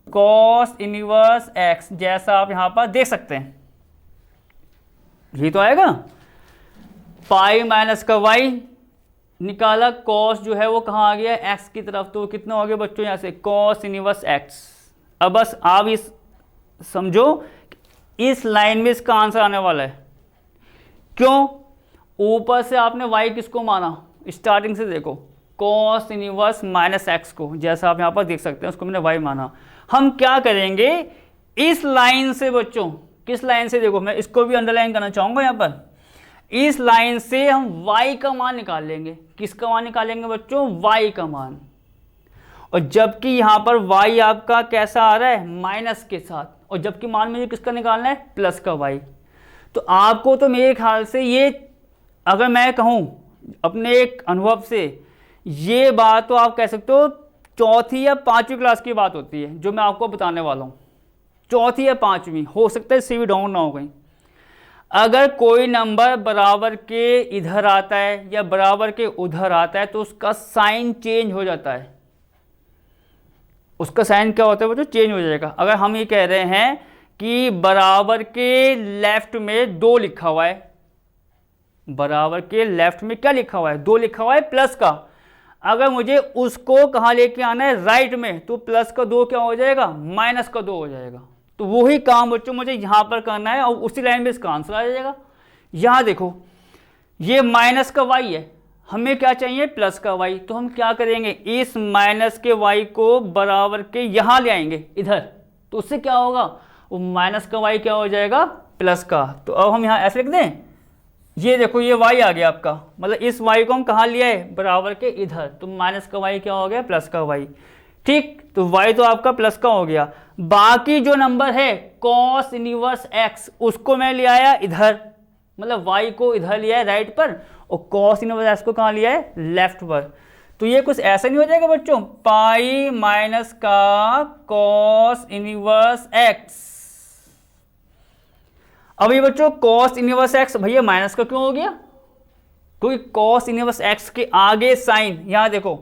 कॉस इनवर्स एक्स, जैसा आप यहाँ पर देख सकते हैं, यही तो आएगा। पाई माइनस का वाई निकाला, कॉस जो है वो कहाँ आ गया, एक्स की तरफ, तो कितना हो गया बच्चों यहाँ से, कॉस इनवर्स एक्स। अब बस आप इस समझो इस लाइन में इसका आंसर आने वाला है, क्यों, ऊपर से आपने वाई किसको माना, स्टार्टिंग से देखो कॉस इनवर्स माइनस एक्स को, जैसा आप यहाँ पर देख सकते हैं, उसको मैंने वाई माना। हम क्या करेंगे, इस लाइन से बच्चों, किस लाइन से, देखो मैं इसको भी अंडरलाइन करना चाहूंगा यहाँ पर, इस लाइन से हम y का मान निकाल लेंगे। किसका मान निकालेंगे बच्चों, y का मान, और जबकि यहाँ पर y आपका कैसा आ रहा है, माइनस के साथ, और जबकि मान मुझे किसका निकालना है, प्लस का y। तो आपको तो मेरे ख्याल से ये, अगर मैं कहूँ अपने एक अनुभव से, ये बात तो आप कह सकते हो चौथी या पाँचवीं क्लास की बात होती है जो मैं आपको बताने वाला हूँ, चौथी या पाँचवीं, हो सकता है इससे भी डाउन ना हो गई। अगर कोई नंबर बराबर के इधर आता है या बराबर के उधर आता है तो उसका साइन चेंज हो जाता है, उसका साइन क्या होता है वो, जो चेंज हो जाएगा। अगर हम ये कह रहे हैं कि बराबर के लेफ्ट में 2 लिखा हुआ है, बराबर के लेफ्ट में क्या लिखा हुआ है, 2 लिखा हुआ है प्लस का, अगर मुझे उसको कहाँ लेके आना है, राइट में, तो प्लस का 2 क्या हो जाएगा, माइनस का 2 हो जाएगा। तो वही काम बच्चों मुझे यहाँ पर करना है, और उसी लाइन में इसका आंसर आ जाएगा। यहाँ देखो ये माइनस का y है, हमें क्या चाहिए, प्लस का y, तो हम क्या करेंगे, इस माइनस के y को बराबर के यहाँ ले आएंगे इधर, तो उससे क्या होगा, वो माइनस का y क्या हो जाएगा, प्लस का। तो अब हम यहाँ ऐसे लिख दें, ये देखो ये y आ गया आपका, मतलब इस y को हम कहाँ लिया है, बराबर के इधर, तो माइनस का y क्या हो गया, प्लस का y। ठीक, तो y तो आपका प्लस का हो गया। बाकी जो नंबर है cos इनवर्स x, उसको मैं ले आया इधर, मतलब y को इधर लिया है राइट पर, और cos इनवर्स x को कहाँ लिया है, लेफ्ट पर। तो ये कुछ ऐसा नहीं हो जाएगा बच्चों, पाई माइनस का cos इनवर्स x। अब ये बच्चों cos इनवर्स x भैया माइनस का क्यों हो गया, क्योंकि cos इनवर्स x के आगे साइन, यहाँ देखो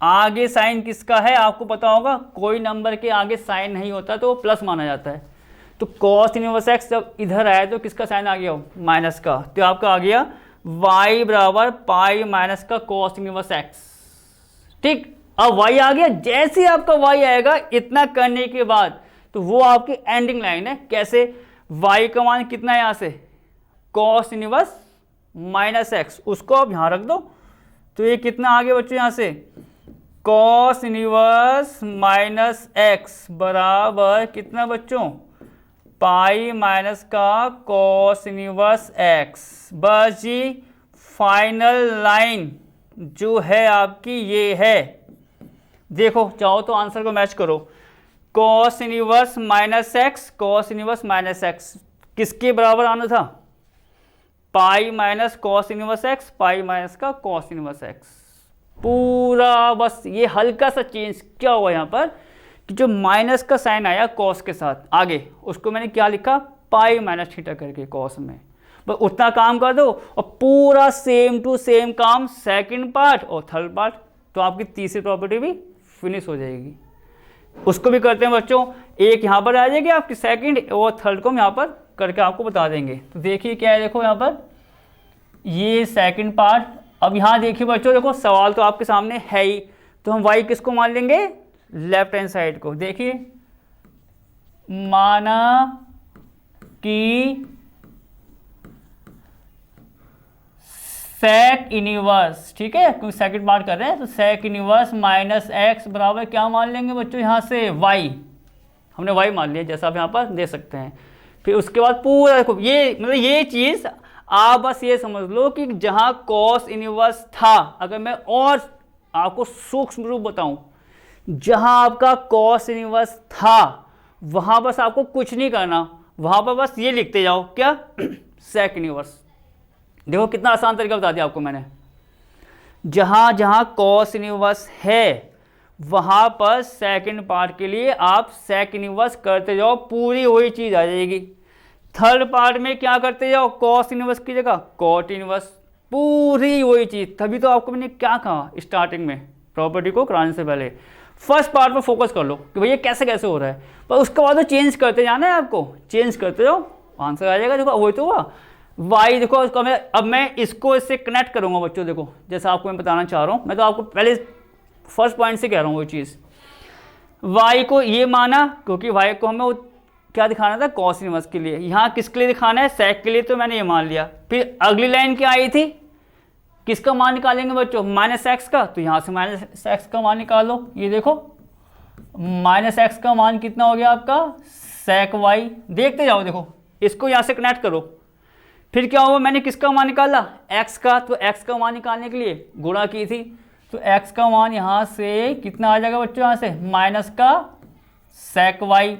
आगे साइन किसका है आपको पता होगा, कोई नंबर के आगे साइन नहीं होता तो वो प्लस माना जाता है। तो cos इनवर्स x जब इधर आया तो किसका साइन आ गया, माइनस का, तो आपका आ गया y बराबर पाई माइनस का cos इनवर्स x। ठीक, अब y आ गया, जैसे ही आपका y आएगा इतना करने के बाद तो वो आपकी एंडिंग लाइन है। कैसे, y का मान कितना है यहाँ से, cos इनवर्स माइनस x, उसको आप यहाँ रख दो, तो ये कितना आ गया बच्चों यहाँ से, cos इनवर्स माइनस x बराबर कितना बच्चों, पाई माइनस का cos इनवर्स x। बस जी फाइनल लाइन जो है आपकी ये है, देखो चाहो तो आंसर को मैच करो, cos inverse minus x, cos inverse minus x किसके बराबर आना था, pi minus cos inverse x, पाई माइनस का cos इनवर्स x। पूरा बस ये हल्का सा चेंज क्या हुआ यहाँ पर कि जो माइनस का साइन आया cos के साथ आगे, उसको मैंने क्या लिखा, पाई माइनस थीटा करके cos में, बस उतना काम कर दो और पूरा सेम टू सेम काम सेकंड पार्ट और थर्ड पार्ट, तो आपकी तीसरी प्रॉपर्टी भी फिनिश हो जाएगी। उसको भी करते हैं बच्चों, एक यहाँ पर आ जाएगी आपकी सेकंड, और थर्ड को हम यहाँ पर करके आपको बता देंगे। तो देखिए क्या है, देखो यहाँ पर ये सेकंड पार्ट। अब यहाँ देखिए बच्चों, देखो सवाल तो आपके सामने है ही, तो हम y किसको मान लेंगे, लेफ्ट हैंड साइड को। देखिए माना कि sec इनवर्स, ठीक है क्योंकि सेकंड पार्ट कर रहे हैं, तो sec इनवर्स माइनस x बराबर क्या मान लेंगे बच्चों यहाँ से, y, हमने y मान लिया जैसा आप यहाँ पर दे सकते हैं। फिर उसके बाद पूरा देखो ये, मतलब ये चीज़ आप बस ये समझ लो कि जहाँ cos इनवर्स था, अगर मैं और आपको सूक्ष्म रूप बताऊं, जहाँ आपका cos इनवर्स था वहाँ बस आपको कुछ नहीं करना, वहाँ पर बस ये लिखते जाओ क्या, sec इनवर्स। देखो कितना आसान तरीका बता दिया आपको मैंने, जहाँ जहाँ cos इनवर्स है वहाँ पर सेकंड पार्ट के लिए आप sec इनवर्स करते जाओ, पूरी वही चीज़ आ जाएगी। थर्ड पार्ट में क्या करते जाओ, cos इनवर्स की जगह cot इनवर्स, पूरी वही चीज़। तभी तो आपको मैंने क्या कहा स्टार्टिंग में प्रॉपर्टी को कराने से पहले, फर्स्ट पार्ट पर फोकस कर लो कि भैया कैसे कैसे हो रहा है, पर उसके बाद तो चेंज करते जाना है आपको, चेंज करते जाओ आंसर आ जाएगा। देखो वही तो हुआ y, देखो उसको अब मैं इसको इससे कनेक्ट करूँगा बच्चों। देखो जैसा आपको मैं बताना चाह रहा हूँ, मैं तो आपको पहले फर्स्ट पॉइंट से कह रहा हूँ वो चीज़, y को ये माना क्योंकि y को हमें क्या दिखाना था, cos इनवर्स के लिए, यहाँ किसके लिए दिखाना है, sec के लिए, तो मैंने ये मान लिया। फिर अगली लाइन क्या आई थी, किसका मान निकालेंगे बच्चों, माइनस x का, तो यहाँ से माइनस x का मान निकालो। ये देखो माइनस x का मान कितना हो गया आपका, sec y, देखते जाओ, देखो इसको यहाँ से कनेक्ट करो। फिर क्या हुआ, मैंने किसका मान निकाला, x का, तो x का मान निकालने के लिए गुणा की थी, तो x का मान यहाँ से कितना आ जाएगा बच्चों, यहाँ से माइनस का sec y।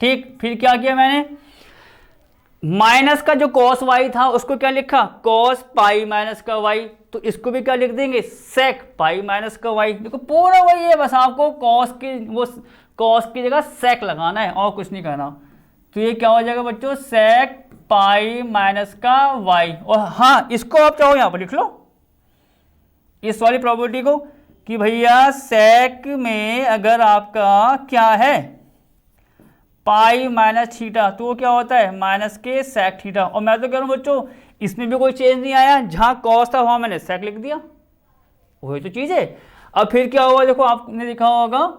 ठीक, फिर क्या किया मैंने, माइनस का जो cos y था उसको क्या लिखा, cos पाई माइनस का y, तो इसको भी क्या लिख देंगे, sec पाई माइनस का y। देखो पूरा वही है, बस आपको cos की जगह sec लगाना है और कुछ नहीं करना। तो ये क्या हो जाएगा बच्चों, sec पाई माइनस का y। और हाँ, इसको आप चाहो यहाँ पर लिख लो इस वाली प्रॉपर्टी को कि भैया sec में अगर आपका क्या है पाई माइनस थीटा, तो वो क्या होता है माइनस के sec थीटा। और मैं तो कह रहा हूँ बच्चों इसमें भी कोई चेंज नहीं आया, जहाँ cos था वहाँ मैंने sec लिख दिया, वही तो चीज़ है। अब फिर क्या हुआ, देखो आपने देखा होगा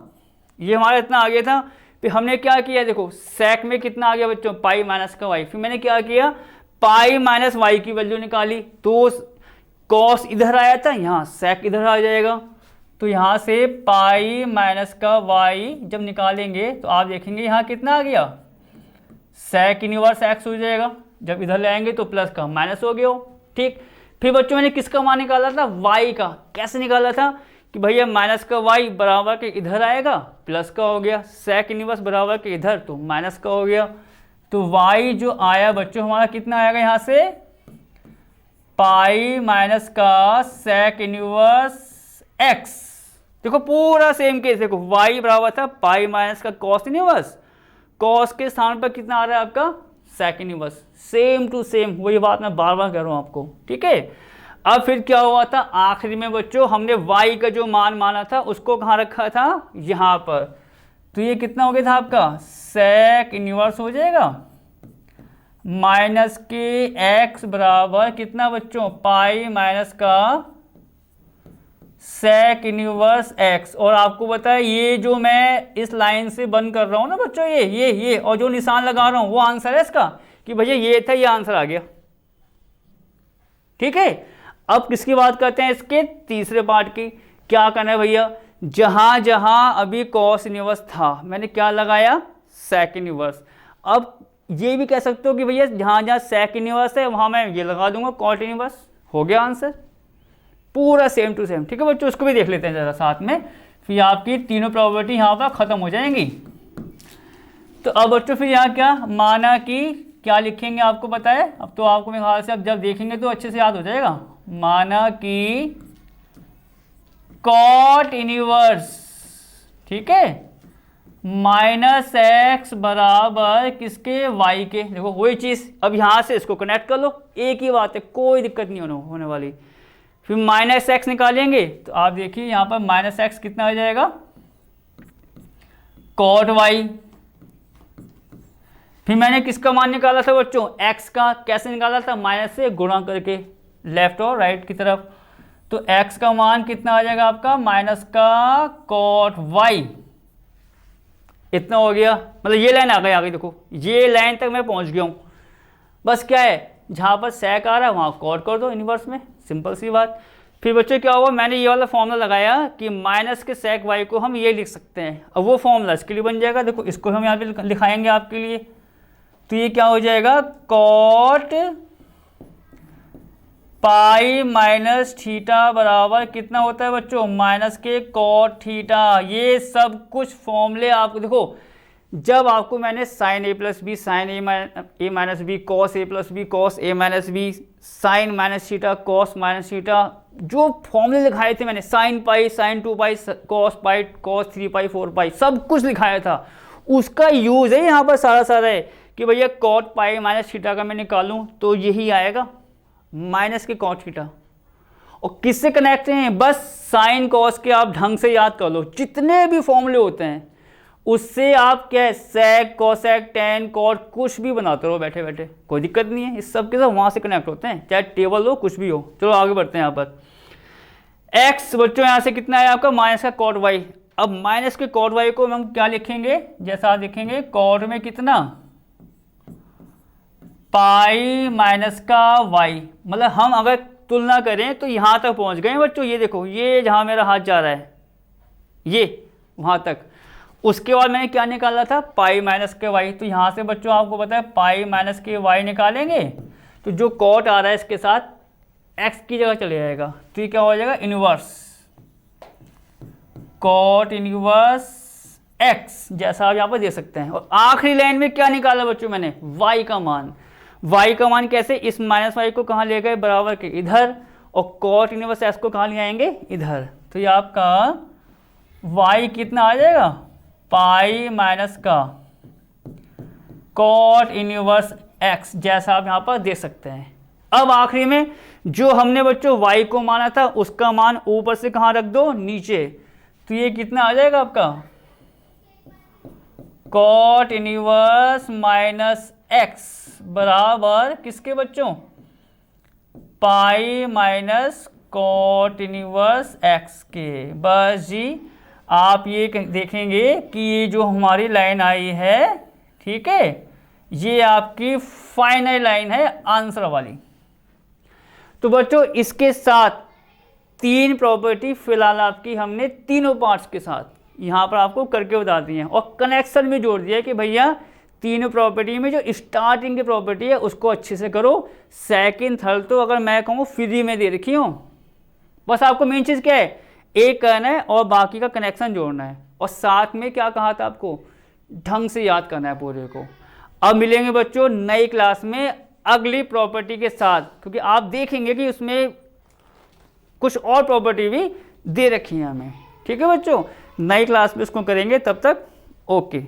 ये हमारा इतना आ गया था, फिर हमने क्या किया, देखो sec में कितना आ गया बच्चों, पाई माइनस का y। फिर मैंने क्या किया, पाई माइनस y की वैल्यू निकाली, तो cos इधर आया था, यहाँ sec इधर आ जाएगा, तो यहाँ से पाई माइनस का y जब निकालेंगे तो आप देखेंगे यहाँ कितना आ गया, sec इनवर्स x हो जाएगा। जब इधर ले आएंगे तो प्लस का माइनस हो गया, ठीक। फिर बच्चों मैंने किसका मान निकाला था, y का। कैसे निकाला था कि भैया माइनस का y बराबर के इधर आएगा, प्लस का हो गया, सेक इनवर्स बराबर के इधर तो माइनस का हो गया। तो y जो आया बच्चों हमारा कितना आएगा यहाँ से, पाई माइनस का सेक इनवर्स x। देखो पूरा सेम केस, देखो y बराबर था पाई माइनस का कॉस इनवर्स, कॉस के स्थान पर कितना आ रहा है आपका sec inverse, same to same, वही बात मैं बार बार कह रहा हूँ आपको, ठीक है। अब फिर क्या हुआ था, आखिरी में बच्चों हमने y का जो मान माना था उसको कहाँ रखा था, यहाँ पर। तो ये कितना हो गया था आपका, सेक इनवर्स हो जाएगा माइनस के x बराबर कितना बच्चों, पाई माइनस का सेक इनवर्स x। और आपको पता है ये जो मैं इस लाइन से बंद कर रहा हूँ ना बच्चों, ये और जो निशान लगा रहा हूँ वो आंसर है इसका, कि भैया ये था, ये आंसर आ गया, ठीक है। अब किसकी बात करते हैं, इसके तीसरे पार्ट की। क्या करना है भैया, जहां जहां अभी कॉस इनवर्स था मैंने क्या लगाया, सेक इनवर्स। अब ये भी कह सकते हो कि भैया जहां जहां सेक इनवर्स है वहां मैं ये लगा दूंगा कॉट इनवर्स, हो गया आंसर पूरा सेम टू सेम, ठीक है बच्चों। उसको भी देख लेते हैं जरा साथ में, फिर आपकी तीनों प्रॉपर्टी यहाँ पर खत्म हो जाएंगी। तो अब बच्चों फिर यहाँ क्या माना कि क्या लिखेंगे आपको पता है, अब तो आपको मेरे ख्याल से अब जब देखेंगे तो अच्छे से याद हो जाएगा। माना कि कॉट इनवर्स, ठीक है, माइनस एक्स बराबर किसके, वाई के। देखो वही चीज, अब यहां से इसको कनेक्ट कर लो, एक ही बात है, कोई दिक्कत नहीं होने वाली। फिर माइनस एक्स निकालेंगे तो आप देखिए यहां पर माइनस एक्स कितना हो जाएगा, कॉट वाई। फिर मैंने किसका मान निकाला था बच्चों, एक्स का। कैसे निकाला था, माइनस से गुणा करके लेफ्ट और राइट की तरफ। तो एक्स का मान कितना आ जाएगा आपका, माइनस का कॉट वाई, इतना हो गया। मतलब ये लाइन आ गई आगे, देखो ये लाइन तक मैं पहुंच गया हूं। बस क्या है, जहां पर सेक आ रहा है वहां कॉट कर दो इनवर्स में, सिंपल सी बात। फिर बच्चों क्या हुआ, मैंने ये वाला फॉर्मूला लगाया कि माइनस के सेक वाई को हम ये लिख सकते हैं। अब वो फॉर्मूला इसके लिए बन जाएगा, देखो इसको हम यहाँ पे लिखाएंगे आपके लिए। तो ये क्या हो जाएगा, कॉट पाई माइनस थीटा बराबर कितना होता है बच्चों, माइनस के कॉट थीटा। ये सब कुछ फॉर्मूले आपको देखो, जब आपको मैंने sine A plus B, sine A minus B, cos A plus B, cos A minus B, sine minus theta, cos minus theta, जो फॉर्मूले लिखाए थे मैंने, sine pi, sine 2 pi, cos pi, cos 3 pi, 4 pi, सब कुछ लिखाया था। उसका यूज है यहाँ पर सारा है कि भैया कॉट पाई माइनस थीटा का मैं निकालूं तो यही आएगा, माइनस के कॉट थीटा। और किससे कनेक्ट हैं, बस साइन कॉस के आप ढंग से याद कर लो, जितने भी फॉर्मूले होते हैं उससे आप क्या सेक, कोसेक, टेन, कॉट कुछ भी बनाते रहो बैठे बैठे, कोई दिक्कत नहीं है। इस सब के साथ वहां से कनेक्ट होते हैं, चाहे टेबल हो कुछ भी हो। चलो आगे बढ़ते हैं। यहाँ पर एक्स बच्चों यहाँ से कितना है आपका, माइनस का कॉट वाई। अब माइनस के कॉट वाई को हम क्या लिखेंगे, जैसा आप लिखेंगे कॉट में कितना, पाई माइनस का वाई। मतलब हम अगर तुलना करें तो यहां तक पहुंच गए बच्चों, ये देखो ये जहां मेरा हाथ जा रहा है ये वहां तक। उसके बाद मैंने क्या निकाला था, पाई माइनस के वाई। तो यहाँ से बच्चों आपको पता है पाई माइनस के वाई निकालेंगे तो जो कॉट आ रहा है इसके साथ एक्स की जगह चले जाएगा। तो ये क्या हो जाएगा, इनवर्स कॉट इनवर्स एक्स, जैसा आप यहाँ पर देख सकते हैं। और आखिरी लाइन में क्या निकाला बच्चों मैंने, वाई का मान। वाई का मान कैसे, इस माइनस वाई को कहाँ ले गए, बराबर के इधर, और कॉट इनवर्स एक्स को कहाँ ले आएंगे, इधर। तो ये आपका वाई कितना आ जाएगा, पाई माइनस का कॉट इनवर्स एक्स, जैसा आप यहाँ पर देख सकते हैं। अब आखिरी में जो हमने बच्चों y को माना था उसका मान ऊपर से कहाँ रख दो, नीचे। तो ये कितना आ जाएगा आपका, कॉट इनवर्स माइनस एक्स बराबर किसके बच्चों, pi minus cot inverse x के। बस जी आप ये देखेंगे कि ये जो हमारी लाइन आई है, ठीक है, ये आपकी फाइनल लाइन है आंसर वाली। तो बच्चों इसके साथ तीन प्रॉपर्टी फिलहाल आपकी हमने तीनों पार्ट्स के साथ यहाँ पर आपको करके बता दी हैं, और कनेक्शन में जोड़ दिया कि भैया तीनों प्रॉपर्टी में जो स्टार्टिंग की प्रॉपर्टी है उसको अच्छे से करो। सेकंड थर्ड तो अगर मैं कहूँ फ्री में दे रखी हूँ, बस आपको मेन चीज़ क्या है, एक करना है और बाकी का कनेक्शन जोड़ना है, और साथ में क्या कहा था आपको, ढंग से याद करना है पूरे को। अब मिलेंगे बच्चों नई क्लास में अगली प्रॉपर्टी के साथ, क्योंकि आप देखेंगे कि उसमें कुछ और प्रॉपर्टी भी दे रखी है हमें। ठीक है बच्चों, नई क्लास में उसको करेंगे, तब तक ओके।